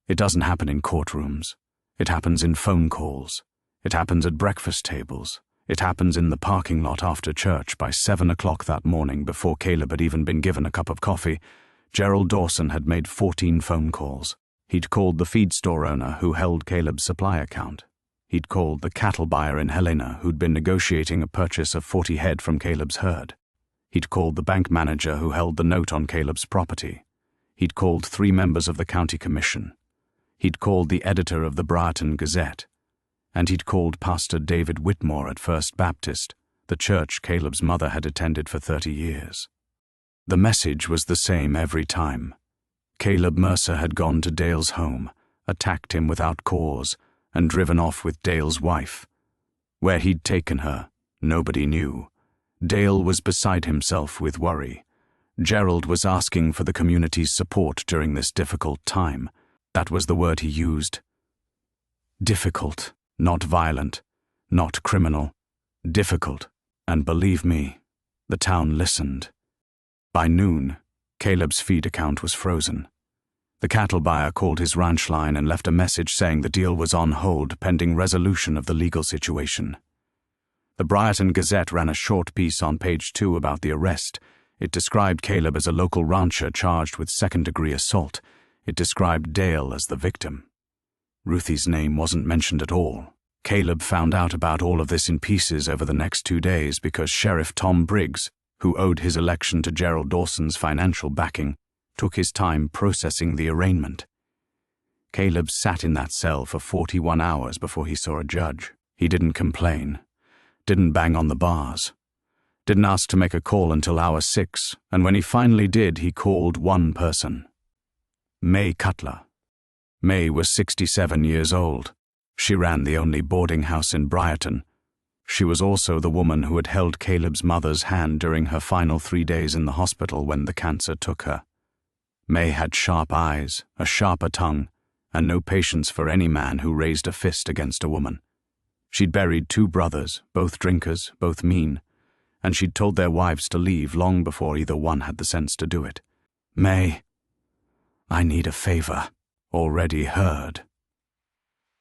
It doesn't happen in courtrooms. It happens in phone calls. It happens at breakfast tables. It happens in the parking lot after church. By 7 o'clock that morning, before Caleb had even been given a cup of coffee, Gerald Dawson had made 14 phone calls. He'd called the feed store owner who held Caleb's supply account. He'd called the cattle buyer in Helena who'd been negotiating a purchase of 40 head from Caleb's herd. He'd called the bank manager who held the note on Caleb's property. He'd called 3 members of the county commission. He'd called the editor of the Briarton Gazette. And he'd called Pastor David Whitmore at First Baptist, the church Caleb's mother had attended for 30 years. The message was the same every time. Caleb Mercer had gone to Dale's home, attacked him without cause, and driven off with Dale's wife. Where he'd taken her, nobody knew. Dale was beside himself with worry. Gerald was asking for the community's support during this difficult time. That was the word he used. Difficult. Not violent, not criminal, difficult, and believe me, the town listened. By noon, Caleb's feed account was frozen. The cattle buyer called his ranch line and left a message saying the deal was on hold pending resolution of the legal situation. The Briarton Gazette ran a short piece on page 2 about the arrest. It described Caleb as a local rancher charged with 2nd-degree assault. It described Dale as the victim. Ruthie's name wasn't mentioned at all. Caleb found out about all of this in pieces over the next 2 days because Sheriff Tom Briggs, who owed his election to Gerald Dawson's financial backing, took his time processing the arraignment. Caleb sat in that cell for 41 hours before he saw a judge. He didn't complain, didn't bang on the bars, didn't ask to make a call until hour 6, and when he finally did, he called one person. May Cutler. May was 67 years old. She ran the only boarding house in Briarton. She was also the woman who had held Caleb's mother's hand during her final 3 days in the hospital when the cancer took her. May had sharp eyes, a sharper tongue, and no patience for any man who raised a fist against a woman. She'd buried 2 brothers, both drinkers, both mean, and she'd told their wives to leave long before either one had the sense to do it. May, I need a favor. Already heard.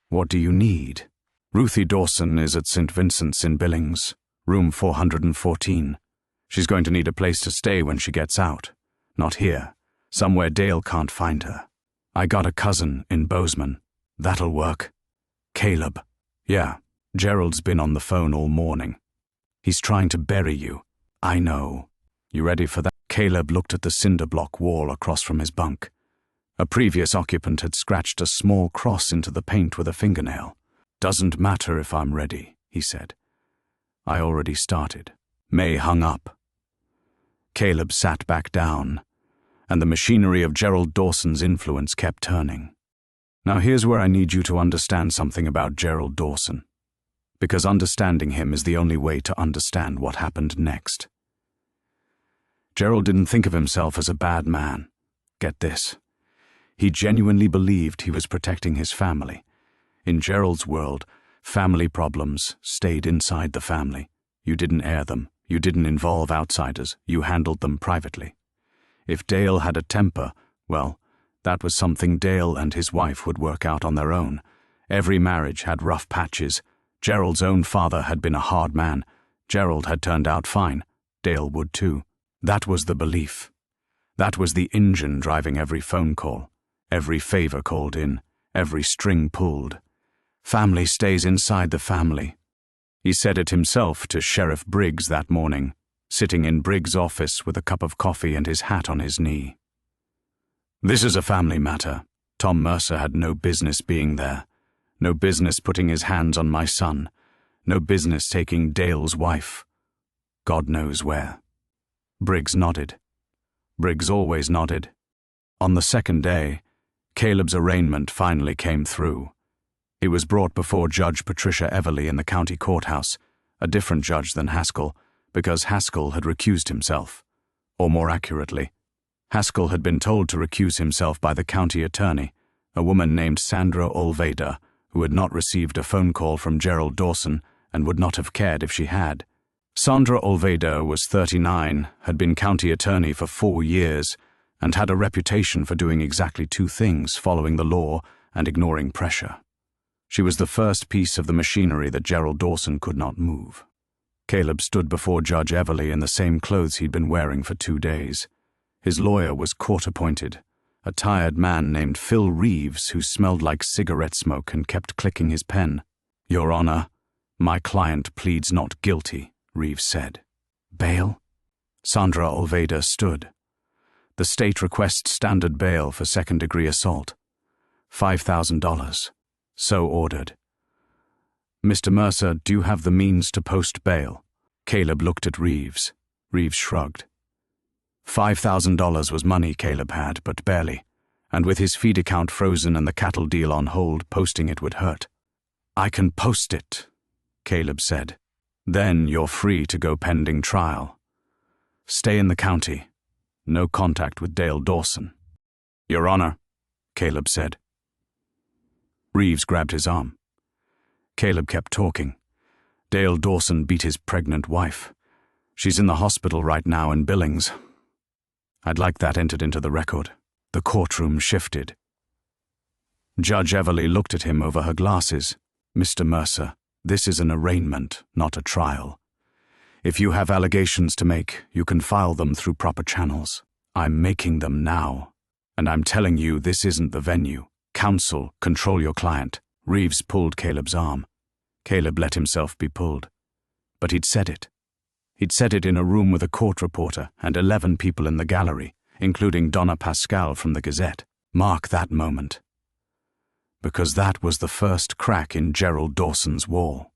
What do you need? Ruthie Dawson is at St. Vincent's in Billings, room 414. She's going to need a place to stay when she gets out. Not here. Somewhere Dale can't find her. I got a cousin in Bozeman. That'll work. Caleb. Yeah, Gerald's been on the phone all morning. He's trying to bury you. I know. You ready for that? Caleb looked at the cinder block wall across from his bunk. A previous occupant had scratched a small cross into the paint with a fingernail. Doesn't matter if I'm ready, he said. I already started. May hung up. Caleb sat back down, and the machinery of Gerald Dawson's influence kept turning. Now here's where I need you to understand something about Gerald Dawson, because understanding him is the only way to understand what happened next. Gerald didn't think of himself as a bad man. Get this. He genuinely believed he was protecting his family. In Gerald's world, family problems stayed inside the family. You didn't air them. You didn't involve outsiders. You handled them privately. If Dale had a temper, well, that was something Dale and his wife would work out on their own. Every marriage had rough patches. Gerald's own father had been a hard man. Gerald had turned out fine. Dale would too. That was the belief. That was the engine driving every phone call, every favor called in, every string pulled. Family stays inside the family. He said it himself to Sheriff Briggs that morning, sitting in Briggs' office with a cup of coffee and his hat on his knee. This is a family matter. Tom Mercer had no business being there. No business putting his hands on my son. No business taking Dale's wife. God knows where. Briggs nodded. Briggs always nodded. On the second day, Caleb's arraignment finally came through. He was brought before Judge Patricia Everly in the county courthouse, a different judge than Haskell, because Haskell had recused himself. Or more accurately, Haskell had been told to recuse himself by the county attorney, a woman named Sandra Olveda, who had not received a phone call from Gerald Dawson and would not have cared if she had. Sandra Olveda was 39, had been county attorney for 4 years, and had a reputation for doing exactly 2 things, following the law and ignoring pressure. She was the first piece of the machinery that Gerald Dawson could not move. Caleb stood before Judge Everly in the same clothes he'd been wearing for 2 days. His lawyer was court-appointed, a tired man named Phil Reeves who smelled like cigarette smoke and kept clicking his pen. Your Honor, my client pleads not guilty, Reeves said. Bail? Sandra Olveda stood. The state requests standard bail for second-degree assault. $5,000. So ordered. Mr. Mercer, do you have the means to post bail? Caleb looked at Reeves. Reeves shrugged. $5,000 was money Caleb had, but barely, and with his feed account frozen and the cattle deal on hold, posting it would hurt. I can post it, Caleb said. Then you're free to go pending trial. Stay in the county. No contact with Dale Dawson. Your Honor, Caleb said. Reeves grabbed his arm. Caleb kept talking. Dale Dawson beat his pregnant wife. She's in the hospital right now in Billings. I'd like that entered into the record. The courtroom shifted. Judge Everly looked at him over her glasses. Mr. Mercer, this is an arraignment, not a trial. If you have allegations to make, you can file them through proper channels. I'm making them now. And I'm telling you this isn't the venue. Counsel, control your client. Reeves pulled Caleb's arm. Caleb let himself be pulled. But he'd said it. He'd said it in a room with a court reporter and 11 people in the gallery, including Donna Pascal from the Gazette. Mark that moment. Because that was the first crack in Gerald Dawson's wall.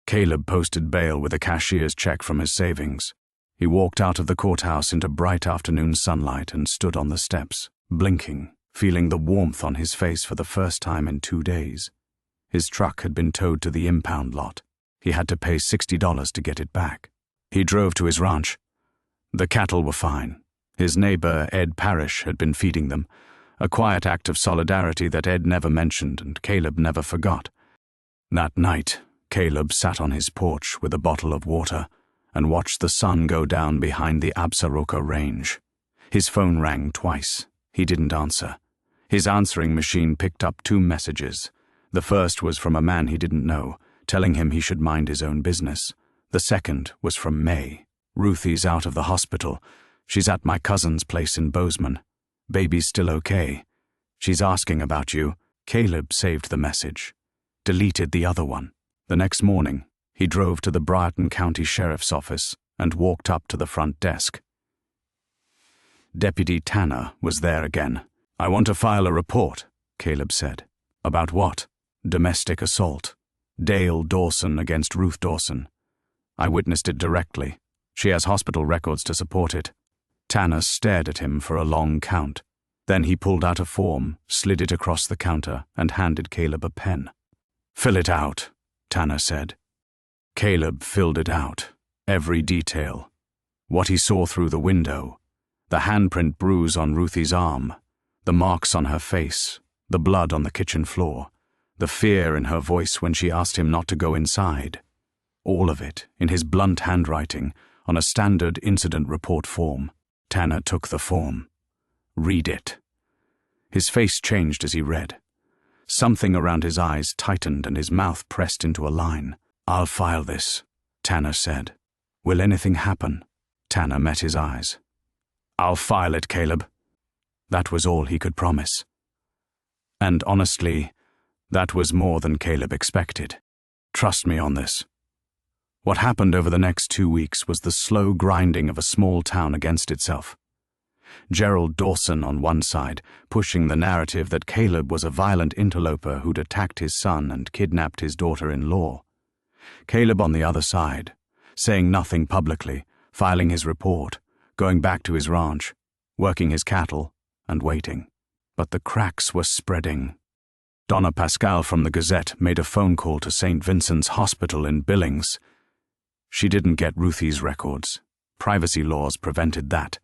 Caleb posted bail with a cashier's check from his savings. He walked out of the courthouse into bright afternoon sunlight and stood on the steps, blinking, feeling the warmth on his face for the first time in 2 days. His truck had been towed to the impound lot. He had to pay $60 to get it back. He drove to his ranch. The cattle were fine. His neighbor, Ed Parrish, had been feeding them, a quiet act of solidarity that Ed never mentioned and Caleb never forgot. That night, Caleb sat on his porch with a bottle of water and watched the sun go down behind the Absaroka range. His phone rang twice. He didn't answer. His answering machine picked up 2 messages. The first was from a man he didn't know, telling him he should mind his own business. The second was from May. Ruthie's out of the hospital. She's at my cousin's place in Bozeman. Baby's still okay. She's asking about you. Caleb saved the message. Deleted the other one. The next morning, he drove to the Briarton County Sheriff's Office and walked up to the front desk. Deputy Tanner was there again. "I want to file a report," Caleb said. "About what?" "Domestic assault. Dale Dawson against Ruth Dawson. I witnessed it directly. She has hospital records to support it." Tanner stared at him for a long count. Then he pulled out a form, slid it across the counter, and handed Caleb a pen. "Fill it out," Tanner said. Caleb filled it out, every detail. What he saw through the window, the handprint bruise on Ruthie's arm, the marks on her face, the blood on the kitchen floor, the fear in her voice when she asked him not to go inside. All of it, in his blunt handwriting, on a standard incident report form. Tanner took the form. "Read it." His face changed as he read. Something around his eyes tightened and his mouth pressed into a line. "I'll file this," Tanner said. "Will anything happen?" Tanner met his eyes. "I'll file it, Caleb." That was all he could promise. And honestly, that was more than Caleb expected. "Trust me on this." What happened over the next 2 weeks was the slow grinding of a small town against itself. Gerald Dawson on one side, pushing the narrative that Caleb was a violent interloper who'd attacked his son and kidnapped his daughter-in-law. Caleb on the other side, saying nothing publicly, filing his report, going back to his ranch, working his cattle, and waiting. But the cracks were spreading. Donna Pascal from the Gazette made a phone call to St. Vincent's Hospital in Billings. She didn't get Ruthie's records. Privacy laws prevented that.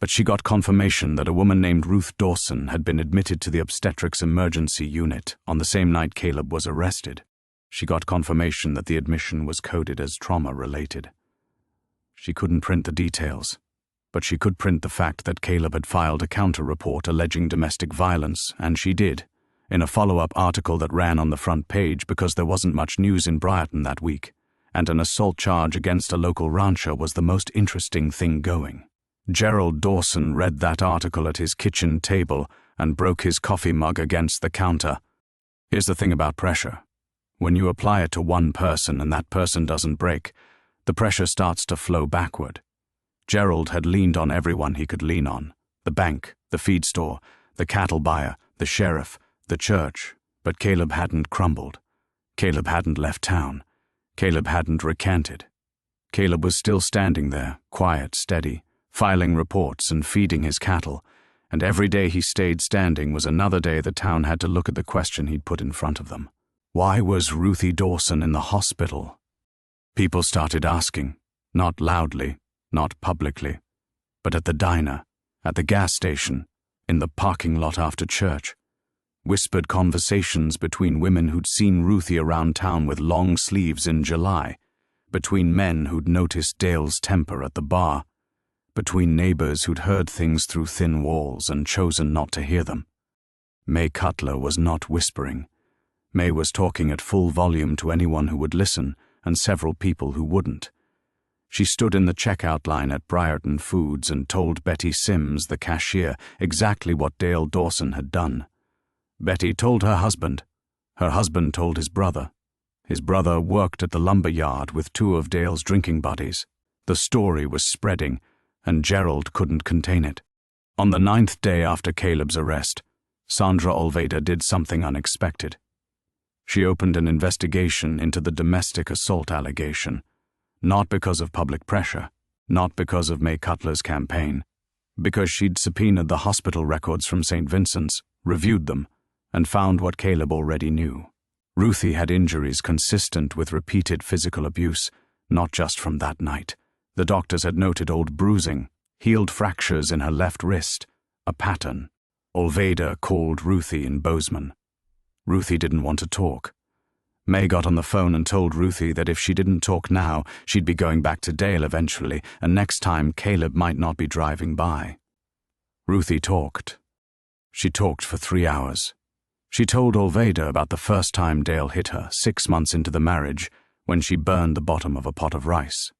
But she got confirmation that a woman named Ruth Dawson had been admitted to the obstetrics emergency unit on the same night Caleb was arrested. She got confirmation that the admission was coded as trauma-related. She couldn't print the details, but she could print the fact that Caleb had filed a counter-report alleging domestic violence, and she did, in a follow-up article that ran on the front page because there wasn't much news in Briarton that week, and an assault charge against a local rancher was the most interesting thing going. Gerald Dawson read that article at his kitchen table and broke his coffee mug against the counter. Here's the thing about pressure. When you apply it to one person and that person doesn't break, the pressure starts to flow backward. Gerald had leaned on everyone he could lean on. The bank, the feed store, the cattle buyer, the sheriff, the church. But Caleb hadn't crumbled. Caleb hadn't left town. Caleb hadn't recanted. Caleb was still standing there, quiet, steady, filing reports and feeding his cattle, and every day he stayed standing was another day the town had to look at the question he'd put in front of them. Why was Ruthie Dawson in the hospital? People started asking, not loudly, not publicly, but at the diner, at the gas station, in the parking lot after church. Whispered conversations between women who'd seen Ruthie around town with long sleeves in July, between men who'd noticed Dale's temper at the bar, between neighbors who'd heard things through thin walls and chosen not to hear them. May Cutler was not whispering. May was talking at full volume to anyone who would listen and several people who wouldn't. She stood in the checkout line at Briarton Foods and told Betty Sims, the cashier, exactly what Dale Dawson had done. Betty told her husband. Her husband told his brother. His brother worked at the lumber yard with 2 of Dale's drinking buddies. The story was spreading, and Gerald couldn't contain it. On the 9th day after Caleb's arrest, Sandra Olveda did something unexpected. She opened an investigation into the domestic assault allegation, not because of public pressure, not because of May Cutler's campaign, because she'd subpoenaed the hospital records from St. Vincent's, reviewed them, and found what Caleb already knew. Ruthie had injuries consistent with repeated physical abuse, not just from that night. The doctors had noted old bruising, healed fractures in her left wrist, a pattern. Olveda called Ruthie in Bozeman. Ruthie didn't want to talk. May got on the phone and told Ruthie that if she didn't talk now, she'd be going back to Dale eventually, and next time Caleb might not be driving by. Ruthie talked. She talked for 3 hours. She told Olveda about the first time Dale hit her, 6 months into the marriage, when she burned the bottom of a pot of rice.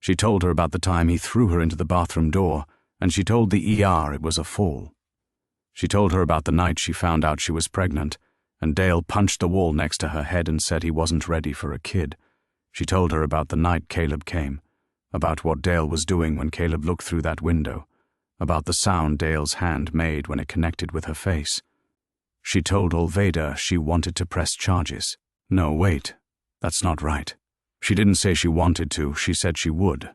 She told her about the time he threw her into the bathroom door, and she told the ER it was a fall. She told her about the night she found out she was pregnant, and Dale punched the wall next to her head and said he wasn't ready for a kid. She told her about the night Caleb came, about what Dale was doing when Caleb looked through that window, about the sound Dale's hand made when it connected with her face. She told Olveda she wanted to press charges. No, wait, that's not right. She didn't say she wanted to, she said she would.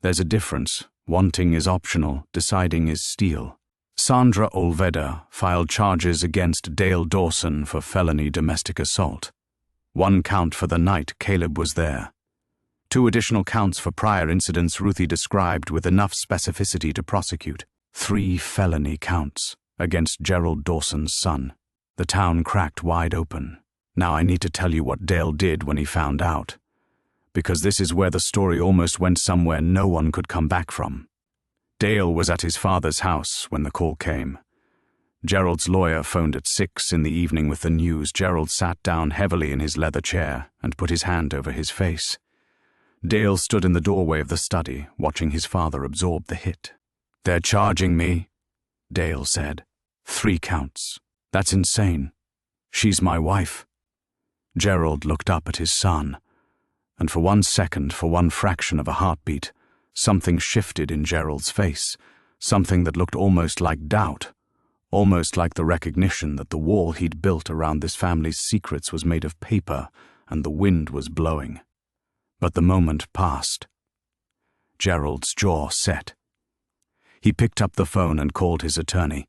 There's a difference. Wanting is optional, deciding is steel. Sandra Olveda filed charges against Dale Dawson for felony domestic assault. 1 count for the night Caleb was there. 2 additional counts for prior incidents Ruthie described with enough specificity to prosecute. 3 felony counts against Gerald Dawson's son. The town cracked wide open. Now I need to tell you what Dale did when he found out, because this is where the story almost went somewhere no one could come back from. Dale was at his father's house when the call came. Gerald's lawyer phoned at 6 in the evening with the news. Gerald sat down heavily in his leather chair and put his hand over his face. Dale stood in the doorway of the study, watching his father absorb the hit. "They're charging me," Dale said. 3 counts. That's insane. She's my wife. Gerald looked up at his son, and for 1 second, for 1 fraction of a heartbeat, something shifted in Gerald's face, something that looked almost like doubt, almost like the recognition that the wall he'd built around this family's secrets was made of paper and the wind was blowing. But the moment passed. Gerald's jaw set. He picked up the phone and called his attorney.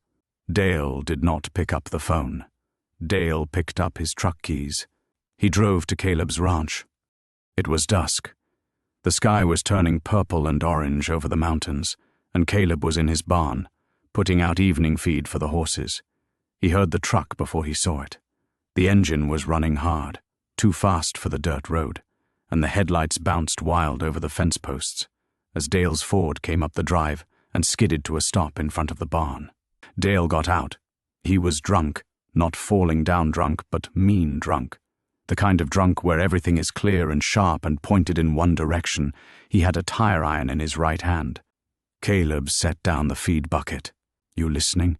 Dale did not pick up the phone. Dale picked up his truck keys. He drove to Caleb's ranch. It was dusk. The sky was turning purple and orange over the mountains, and Caleb was in his barn, putting out evening feed for the horses. He heard the truck before he saw it. The engine was running hard, too fast for the dirt road, and the headlights bounced wild over the fence posts as Dale's Ford came up the drive and skidded to a stop in front of the barn. Dale got out. He was drunk, not falling down drunk, but mean drunk. The kind of drunk where everything is clear and sharp and pointed in one direction. He had a tire iron in his right hand. Caleb set down the feed bucket. "You listening?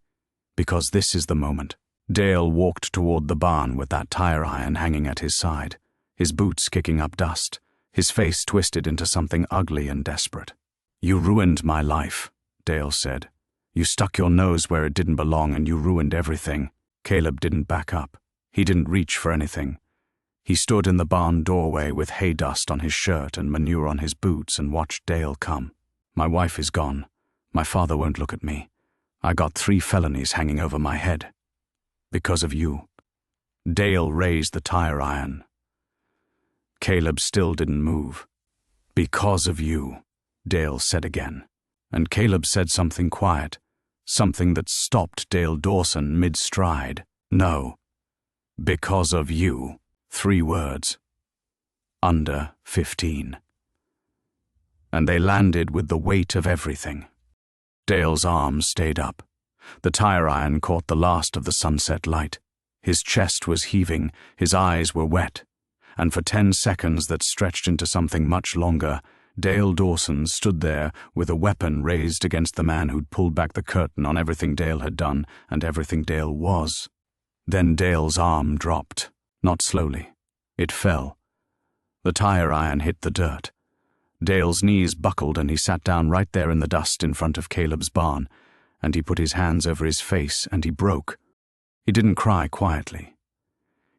Because this is the moment." Dale walked toward the barn with that tire iron hanging at his side, his boots kicking up dust, his face twisted into something ugly and desperate. "You ruined my life," Dale said. "You stuck your nose where it didn't belong and you ruined everything." Caleb didn't back up. He didn't reach for anything. He stood in the barn doorway with hay dust on his shirt and manure on his boots and watched Dale come. "My wife is gone. My father won't look at me. I got 3 felonies hanging over my head. Because of you." Dale raised the tire iron. Caleb still didn't move. "Because of you," Dale said again. And Caleb said something quiet, something that stopped Dale Dawson mid-stride. "No. Because of you." 3 words. Under 15. And they landed with the weight of everything. Dale's arms stayed up. The tire iron caught the last of the sunset light. His chest was heaving, his eyes were wet, and for 10 seconds that stretched into something much longer, Dale Dawson stood there with a weapon raised against the man who'd pulled back the curtain on everything Dale had done and everything Dale was. Then Dale's arm dropped. Not slowly. It fell. The tire iron hit the dirt. Dale's knees buckled and he sat down right there in the dust in front of Caleb's barn, and he put his hands over his face and he broke. He didn't cry quietly.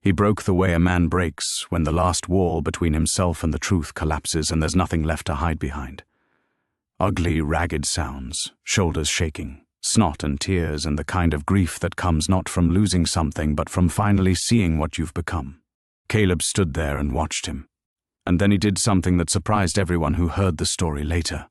He broke the way a man breaks when the last wall between himself and the truth collapses and there's nothing left to hide behind. Ugly, ragged sounds, shoulders shaking, snot and tears, and the kind of grief that comes not from losing something but from finally seeing what you've become. Caleb stood there and watched him. And then he did something that surprised everyone who heard the story later.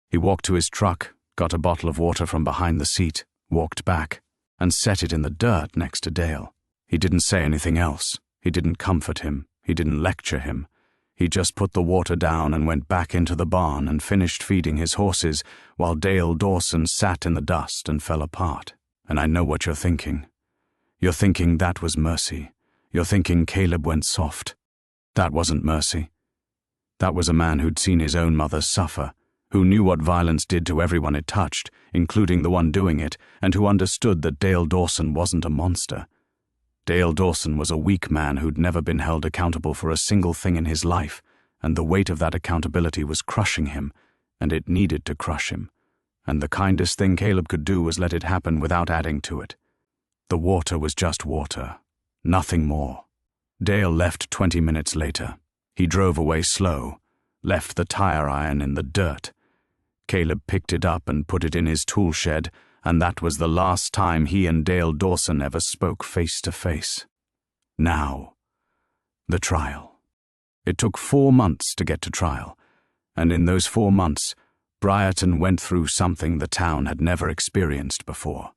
He walked to his truck, got a bottle of water from behind the seat, walked back, and set it in the dirt next to Dale. He didn't say anything else. He didn't comfort him. He didn't lecture him. He just put the water down and went back into the barn and finished feeding his horses while Dale Dawson sat in the dust and fell apart. And I know what you're thinking. You're thinking that was mercy. You're thinking Caleb went soft. That wasn't mercy. That was a man who'd seen his own mother suffer, who knew what violence did to everyone it touched, including the one doing it, and who understood that Dale Dawson wasn't a monster. Dale Dawson was a weak man who'd never been held accountable for a single thing in his life, and the weight of that accountability was crushing him, and it needed to crush him. And the kindest thing Caleb could do was let it happen without adding to it. The water was just water, nothing more. Dale left 20 minutes later. He drove away slow, left the tire iron in the dirt. Caleb picked it up and put it in his tool shed, and that was the last time he and Dale Dawson ever spoke face to face. Now, the trial. It took 4 months to get to trial, and in those 4 months, Briarton went through something the town had never experienced before.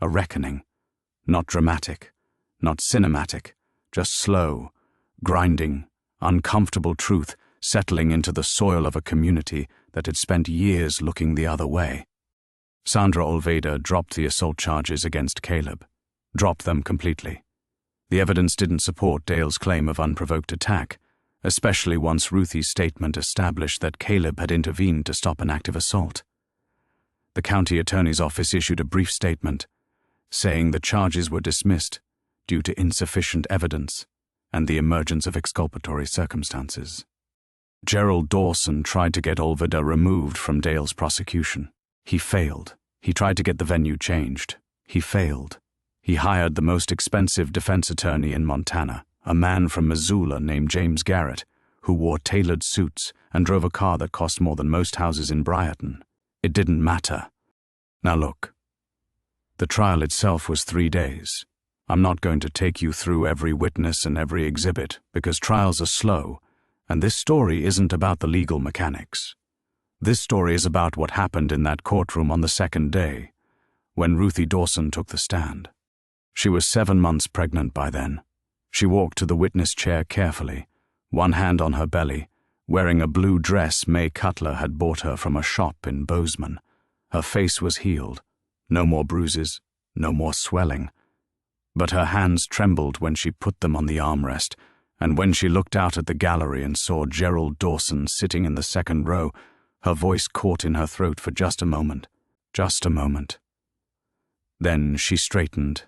A reckoning. Not dramatic, not cinematic, just slow, grinding, uncomfortable truth settling into the soil of a community that had spent years looking the other way. Sandra Olveda dropped the assault charges against Caleb. Dropped them completely. The evidence didn't support Dale's claim of unprovoked attack, especially once Ruthie's statement established that Caleb had intervened to stop an active assault. The county attorney's office issued a brief statement, saying the charges were dismissed due to insufficient evidence and the emergence of exculpatory circumstances. Gerald Dawson tried to get Olveda removed from Dale's prosecution. He failed. He tried to get the venue changed. He failed. He hired the most expensive defense attorney in Montana, a man from Missoula named James Garrett, who wore tailored suits and drove a car that cost more than most houses in Briarton. It didn't matter. Now look. The trial itself was 3 days. I'm not going to take you through every witness and every exhibit, because trials are slow, and this story isn't about the legal mechanics. This story is about what happened in that courtroom on the second day, when Ruthie Dawson took the stand. She was 7 months pregnant by then. She walked to the witness chair carefully, one hand on her belly, wearing a blue dress May Cutler had bought her from a shop in Bozeman. Her face was healed. No more bruises, no more swelling. But her hands trembled when she put them on the armrest, and when she looked out at the gallery and saw Gerald Dawson sitting in the second row, her voice caught in her throat for just a moment. Just a moment. Then she straightened.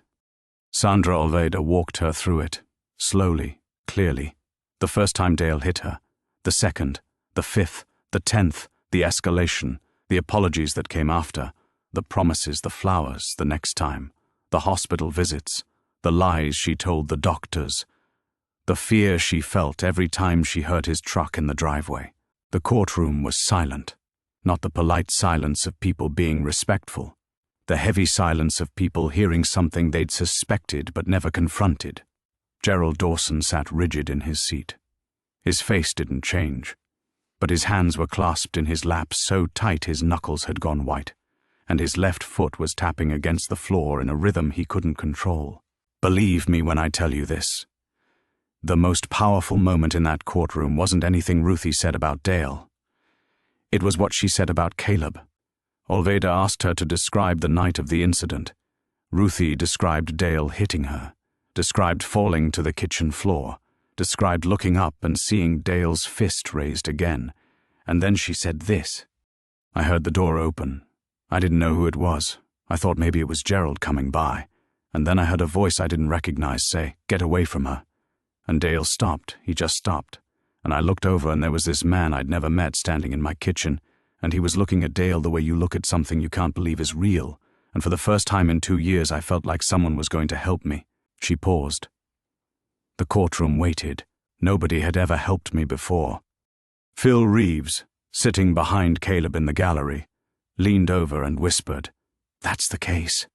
Sandra Olveda walked her through it, slowly, clearly. The first time Dale hit her, the second, the fifth, the 10th, the escalation, the apologies that came after, the promises, the flowers, the next time, the hospital visits, the lies she told the doctors, the fear she felt every time she heard his truck in the driveway. The courtroom was silent, not the polite silence of people being respectful, the heavy silence of people hearing something they'd suspected but never confronted. Gerald Dawson sat rigid in his seat. His face didn't change, but his hands were clasped in his lap so tight his knuckles had gone white, and his left foot was tapping against the floor in a rhythm he couldn't control. Believe me when I tell you this. The most powerful moment in that courtroom wasn't anything Ruthie said about Dale. It was what she said about Caleb. Olveda asked her to describe the night of the incident. Ruthie described Dale hitting her, described falling to the kitchen floor, described looking up and seeing Dale's fist raised again, and then she said this. I heard the door open. I didn't know who it was. I thought maybe it was Gerald coming by, and then I heard a voice I didn't recognize say, "Get away from her." And Dale stopped. He just stopped. And I looked over and there was this man I'd never met standing in my kitchen, and he was looking at Dale the way you look at something you can't believe is real, and for the first time in 2 years I felt like someone was going to help me. She paused. The courtroom waited. Nobody had ever helped me before. Phil Reeves, sitting behind Caleb in the gallery, leaned over and whispered, "That's the case."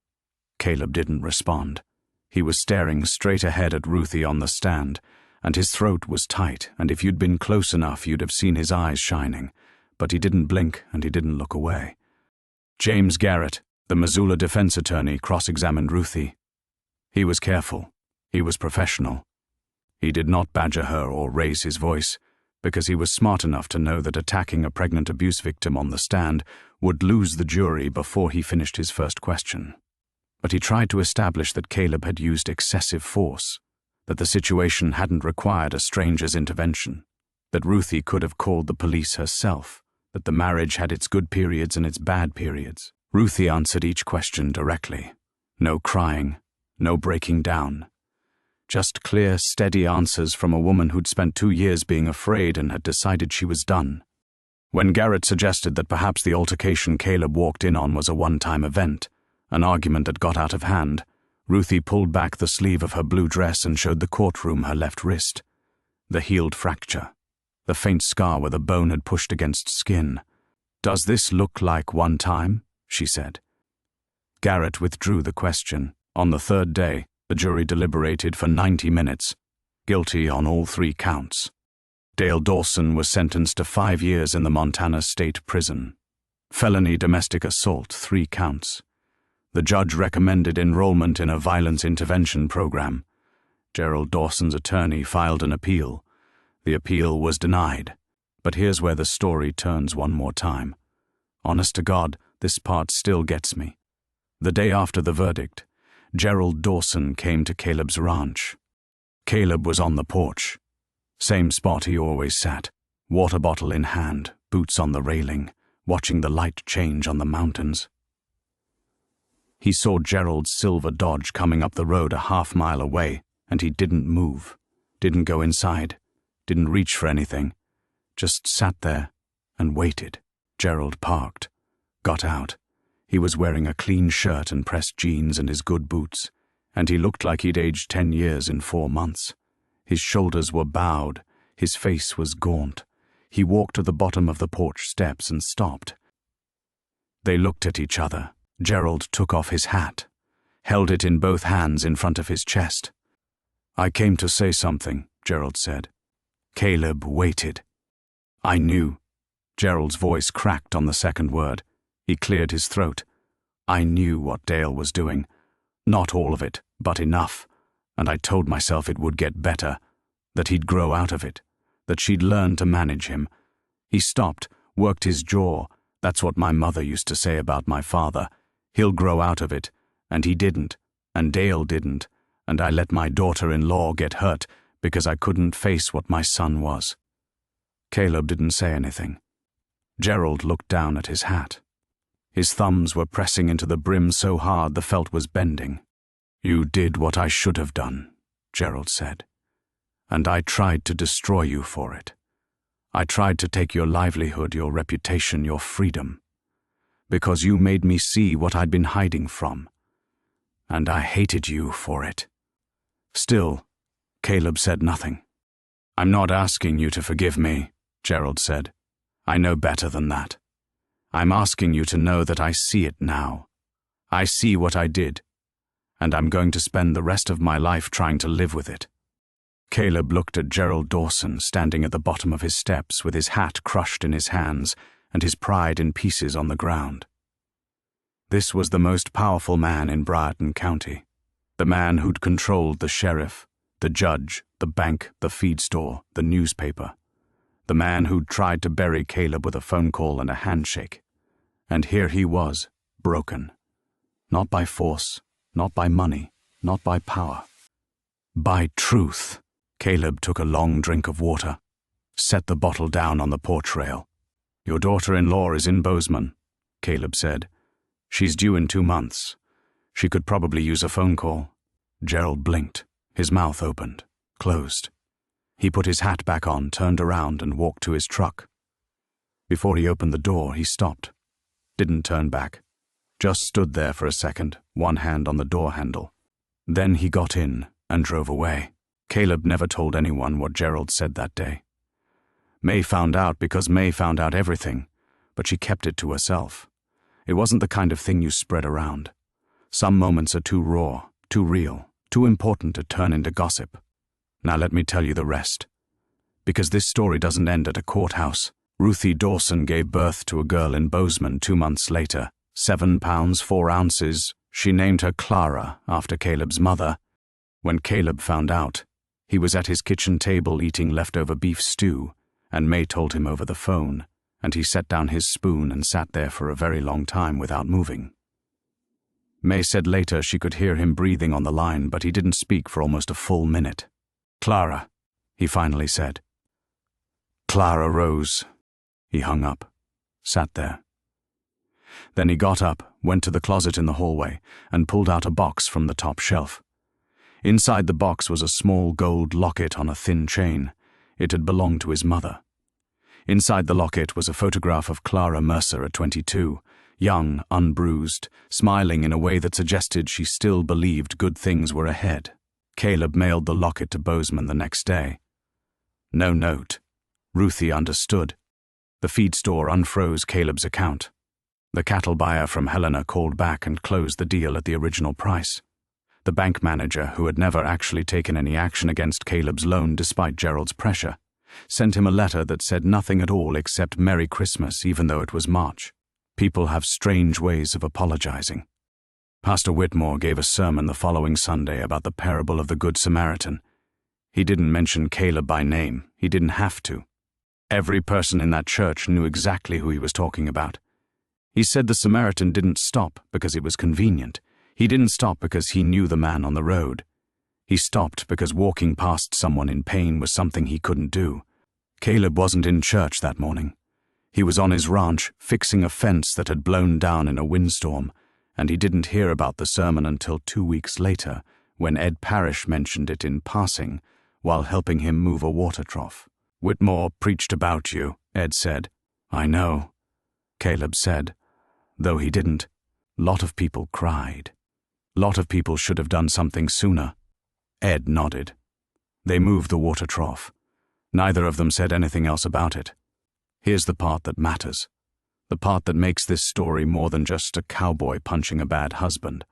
Caleb didn't respond. He was staring straight ahead at Ruthie on the stand, and his throat was tight, and if you'd been close enough you'd have seen his eyes shining, but he didn't blink and he didn't look away. James Garrett, the Missoula defense attorney, cross-examined Ruthie. He was careful. He was professional. He did not badger her or raise his voice, because he was smart enough to know that attacking a pregnant abuse victim on the stand would lose the jury before he finished his first question. But he tried to establish that Caleb had used excessive force, that the situation hadn't required a stranger's intervention, that Ruthie could have called the police herself, that the marriage had its good periods and its bad periods. Ruthie answered each question directly. No crying, no breaking down. Just clear, steady answers from a woman who'd spent 2 years being afraid and had decided she was done. When Garrett suggested that perhaps the altercation Caleb walked in on was a one-time event, an argument that got out of hand, Ruthie pulled back the sleeve of her blue dress and showed the courtroom her left wrist. The healed fracture. The faint scar where the bone had pushed against skin. "Does this look like one time?" she said. Garrett withdrew the question. On the third day, the jury deliberated for 90 minutes, guilty on all 3 counts. Dale Dawson was sentenced to 5 years in the Montana State Prison. Felony domestic assault, 3 counts. The judge recommended enrollment in a violence intervention program. Gerald Dawson's attorney filed an appeal. The appeal was denied. But here's where the story turns one more time. Honest to God, this part still gets me. The day after the verdict, Gerald Dawson came to Caleb's ranch. Caleb was on the porch. Same spot he always sat, water bottle in hand, boots on the railing, watching the light change on the mountains. He saw Gerald's silver Dodge coming up the road a half-mile away, and he didn't move, didn't go inside, didn't reach for anything, just sat there and waited. Gerald parked, got out. He was wearing a clean shirt and pressed jeans and his good boots, and he looked like he'd aged 10 years in 4 months. His shoulders were bowed, his face was gaunt. He walked to the bottom of the porch steps and stopped. They looked at each other. Gerald took off his hat, held it in both hands in front of his chest. "I came to say something," Gerald said. Caleb waited. "I knew." Gerald's voice cracked on the second word. He cleared his throat. "I knew what Dale was doing. Not all of it, but enough. And I told myself it would get better, that he'd grow out of it, that she'd learn to manage him." He stopped, worked his jaw. "That's what my mother used to say about my father. He'll grow out of it, and he didn't, and Dale didn't, and I let my daughter-in-law get hurt because I couldn't face what my son was." Caleb didn't say anything. Gerald looked down at his hat. His thumbs were pressing into the brim so hard the felt was bending. "You did what I should have done," Gerald said. "And I tried to destroy you for it. I tried to take your livelihood, your reputation, your freedom. Because you made me see what I'd been hiding from. And I hated you for it." Still, Caleb said nothing. "I'm not asking you to forgive me," Gerald said. "I know better than that. I'm asking you to know that I see it now. I see what I did, and I'm going to spend the rest of my life trying to live with it." Caleb looked at Gerald Dawson standing at the bottom of his steps with his hat crushed in his hands and his pride in pieces on the ground. This was the most powerful man in Briarton County, the man who'd controlled the sheriff, the judge, the bank, the feed store, the newspaper, the man who'd tried to bury Caleb with a phone call and a handshake. And here he was, broken. Not by force, not by money, not by power. By truth. Caleb took a long drink of water, set the bottle down on the porch rail. "Your daughter-in-law is in Bozeman," Caleb said. "She's due in 2 months. She could probably use a phone call." Gerald blinked. His mouth opened, closed. He put his hat back on, turned around, and walked to his truck. Before he opened the door, he stopped. Didn't turn back. Just stood there for a second, one hand on the door handle. Then he got in and drove away. Caleb never told anyone what Gerald said that day. May found out because May found out everything, but she kept it to herself. It wasn't the kind of thing you spread around. Some moments are too raw, too real, too important to turn into gossip. Now let me tell you the rest. Because this story doesn't end at a courthouse. Ruthie Dawson gave birth to a girl in Bozeman 2 months later, 7 pounds 4 ounces. She named her Clara after Caleb's mother. When Caleb found out, he was at his kitchen table eating leftover beef stew, and May told him over the phone, and he set down his spoon and sat there for a very long time without moving. May said later she could hear him breathing on the line, but he didn't speak for almost a full minute. "Clara," he finally said. Clara rose. He hung up, sat there. Then he got up, went to the closet in the hallway, and pulled out a box from the top shelf. Inside the box was a small gold locket on a thin chain. It had belonged to his mother. Inside the locket was a photograph of Clara Mercer at 22, young, unbruised, smiling in a way that suggested she still believed good things were ahead. Caleb mailed the locket to Bozeman the next day. No note. Ruthie understood. The feed store unfroze Caleb's account. The cattle buyer from Helena called back and closed the deal at the original price. The bank manager, who had never actually taken any action against Caleb's loan despite Gerald's pressure, sent him a letter that said nothing at all except Merry Christmas, even though it was March. People have strange ways of apologizing. Pastor Whitmore gave a sermon the following Sunday about the parable of the Good Samaritan. He didn't mention Caleb by name. He didn't have to. Every person in that church knew exactly who he was talking about. He said the Samaritan didn't stop because it was convenient. He didn't stop because he knew the man on the road. He stopped because walking past someone in pain was something he couldn't do. Caleb wasn't in church that morning. He was on his ranch fixing a fence that had blown down in a windstorm, and he didn't hear about the sermon until 2 weeks later, when Ed Parrish mentioned it in passing while helping him move a water trough. "Whitmore preached about you," Ed said. "I know," Caleb said, though he didn't. Lot of people cried. Lot of people should have done something sooner. Ed nodded. They moved the water trough. Neither of them said anything else about it. Here's the part that matters. The part that makes this story more than just a cowboy punching a bad husband.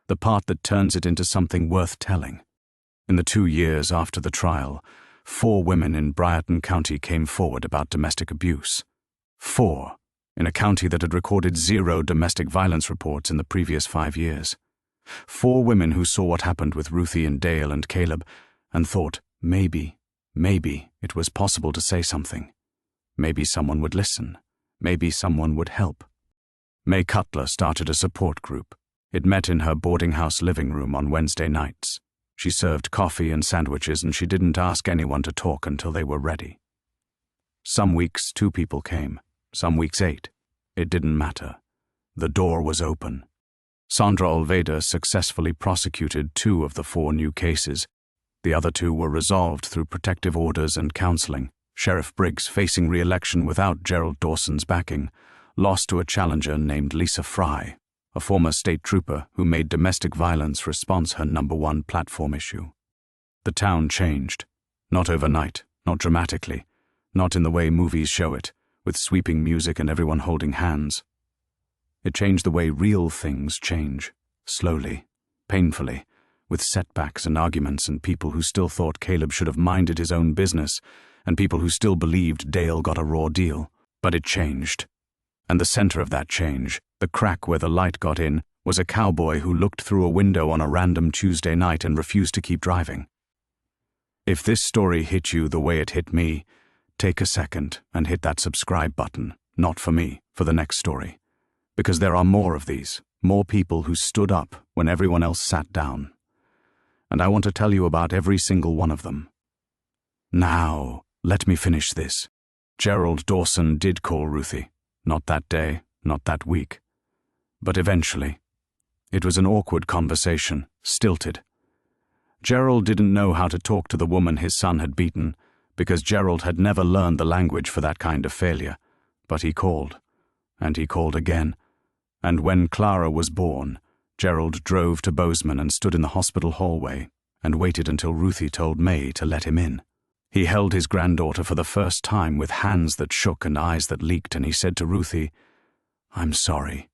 The part that turns it into something worth telling. In the 2 years after the trial, 4 women in Briarton County came forward about domestic abuse. 4, in a county that had recorded 0 domestic violence reports in the previous 5 years. 4 women who saw what happened with Ruthie and Dale and Caleb and thought, maybe it was possible to say something. Maybe someone would listen. Maybe someone would help. May Cutler started a support group. It met in her boarding house living room on Wednesday nights. She served coffee and sandwiches, and she didn't ask anyone to talk until they were ready. Some weeks 2 people came, some weeks 8. It didn't matter. The door was open. Sandra Olveda successfully prosecuted 2 of the 4 new cases. The other 2 were resolved through protective orders and counseling. Sheriff Briggs, facing re-election without Gerald Dawson's backing, lost to a challenger named Lisa Fry, a former state trooper who made domestic violence response her #1 platform issue. The town changed. Not overnight, not dramatically, not in the way movies show it, with sweeping music and everyone holding hands. It changed the way real things change, slowly, painfully, with setbacks and arguments and people who still thought Caleb should have minded his own business and people who still believed Dale got a raw deal. But it changed. And the center of that change, the crack where the light got in, was a cowboy who looked through a window on a random Tuesday night and refused to keep driving. If this story hit you the way it hit me, take a second and hit that subscribe button, not for me, for the next story. Because there are more of these, more people who stood up when everyone else sat down. And I want to tell you about every single one of them. Now, let me finish this. Gerald Dawson did call Ruthie. Not that day, not that week. But eventually. It was an awkward conversation, stilted. Gerald didn't know how to talk to the woman his son had beaten, because Gerald had never learned the language for that kind of failure. But he called. And he called again. And when Clara was born, Gerald drove to Bozeman and stood in the hospital hallway and waited until Ruthie told May to let him in. He held his granddaughter for the first time with hands that shook and eyes that leaked, and he said to Ruthie, "I'm sorry."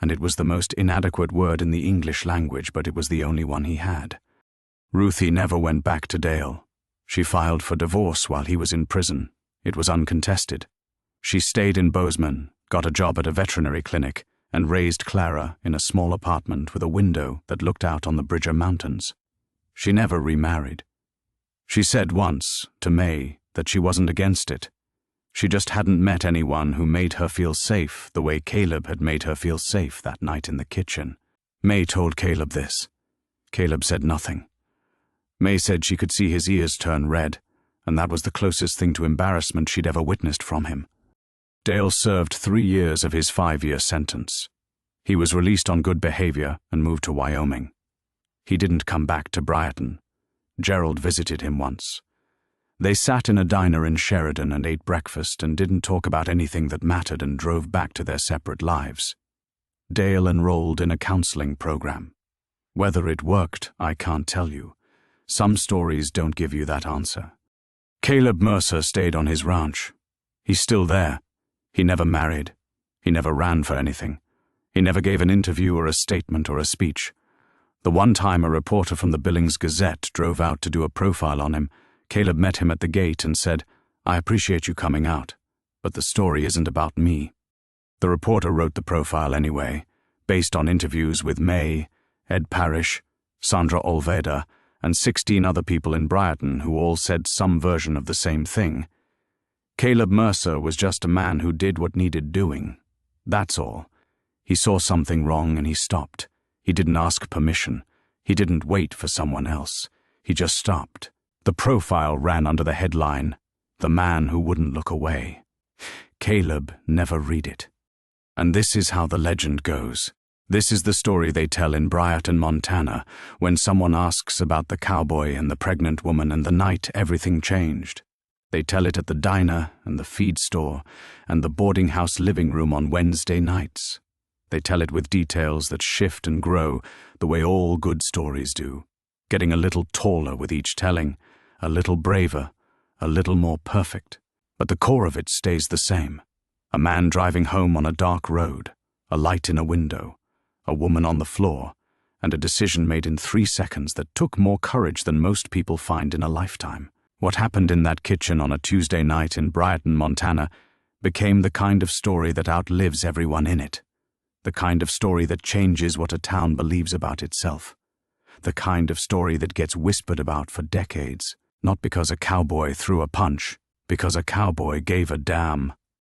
And it was the most inadequate word in the English language, but it was the only one he had. Ruthie never went back to Dale. She filed for divorce while he was in prison. It was uncontested. She stayed in Bozeman, got a job at a veterinary clinic, and raised Clara in a small apartment with a window that looked out on the Bridger Mountains. She never remarried. She said once, to May, that she wasn't against it. She just hadn't met anyone who made her feel safe the way Caleb had made her feel safe that night in the kitchen. May told Caleb this. Caleb said nothing. May said she could see his ears turn red, and that was the closest thing to embarrassment she'd ever witnessed from him. Dale served 3 years of his 5-year sentence. He was released on good behavior and moved to Wyoming. He didn't come back to Brighton. Gerald visited him once. They sat in a diner in Sheridan and ate breakfast and didn't talk about anything that mattered and drove back to their separate lives. Dale enrolled in a counseling program. Whether it worked, I can't tell you. Some stories don't give you that answer. Caleb Mercer stayed on his ranch. He's still there. He never married. He never ran for anything. He never gave an interview or a statement or a speech. The one time a reporter from the Billings Gazette drove out to do a profile on him, Caleb met him at the gate and said, "I appreciate you coming out, but the story isn't about me." The reporter wrote the profile anyway, based on interviews with May, Ed Parrish, Sandra Olveda, and 16 other people in Brighton who all said some version of the same thing. Caleb Mercer was just a man who did what needed doing. That's all. He saw something wrong and he stopped. He didn't ask permission. He didn't wait for someone else. He just stopped. The profile ran under the headline, "The Man Who Wouldn't Look Away." Caleb never read it. And this is how the legend goes. This is the story they tell in Brighton, Montana, when someone asks about the cowboy and the pregnant woman and the night everything changed. They tell it at the diner and the feed store and the boarding house living room on Wednesday nights. They tell it with details that shift and grow the way all good stories do, getting a little taller with each telling, a little braver, a little more perfect. But the core of it stays the same. A man driving home on a dark road, a light in a window, a woman on the floor, and a decision made in 3 seconds that took more courage than most people find in a lifetime. What happened in that kitchen on a Tuesday night in Brighton, Montana, became the kind of story that outlives everyone in it. The kind of story that changes what a town believes about itself. The kind of story that gets whispered about for decades, not because a cowboy threw a punch, because a cowboy gave a damn.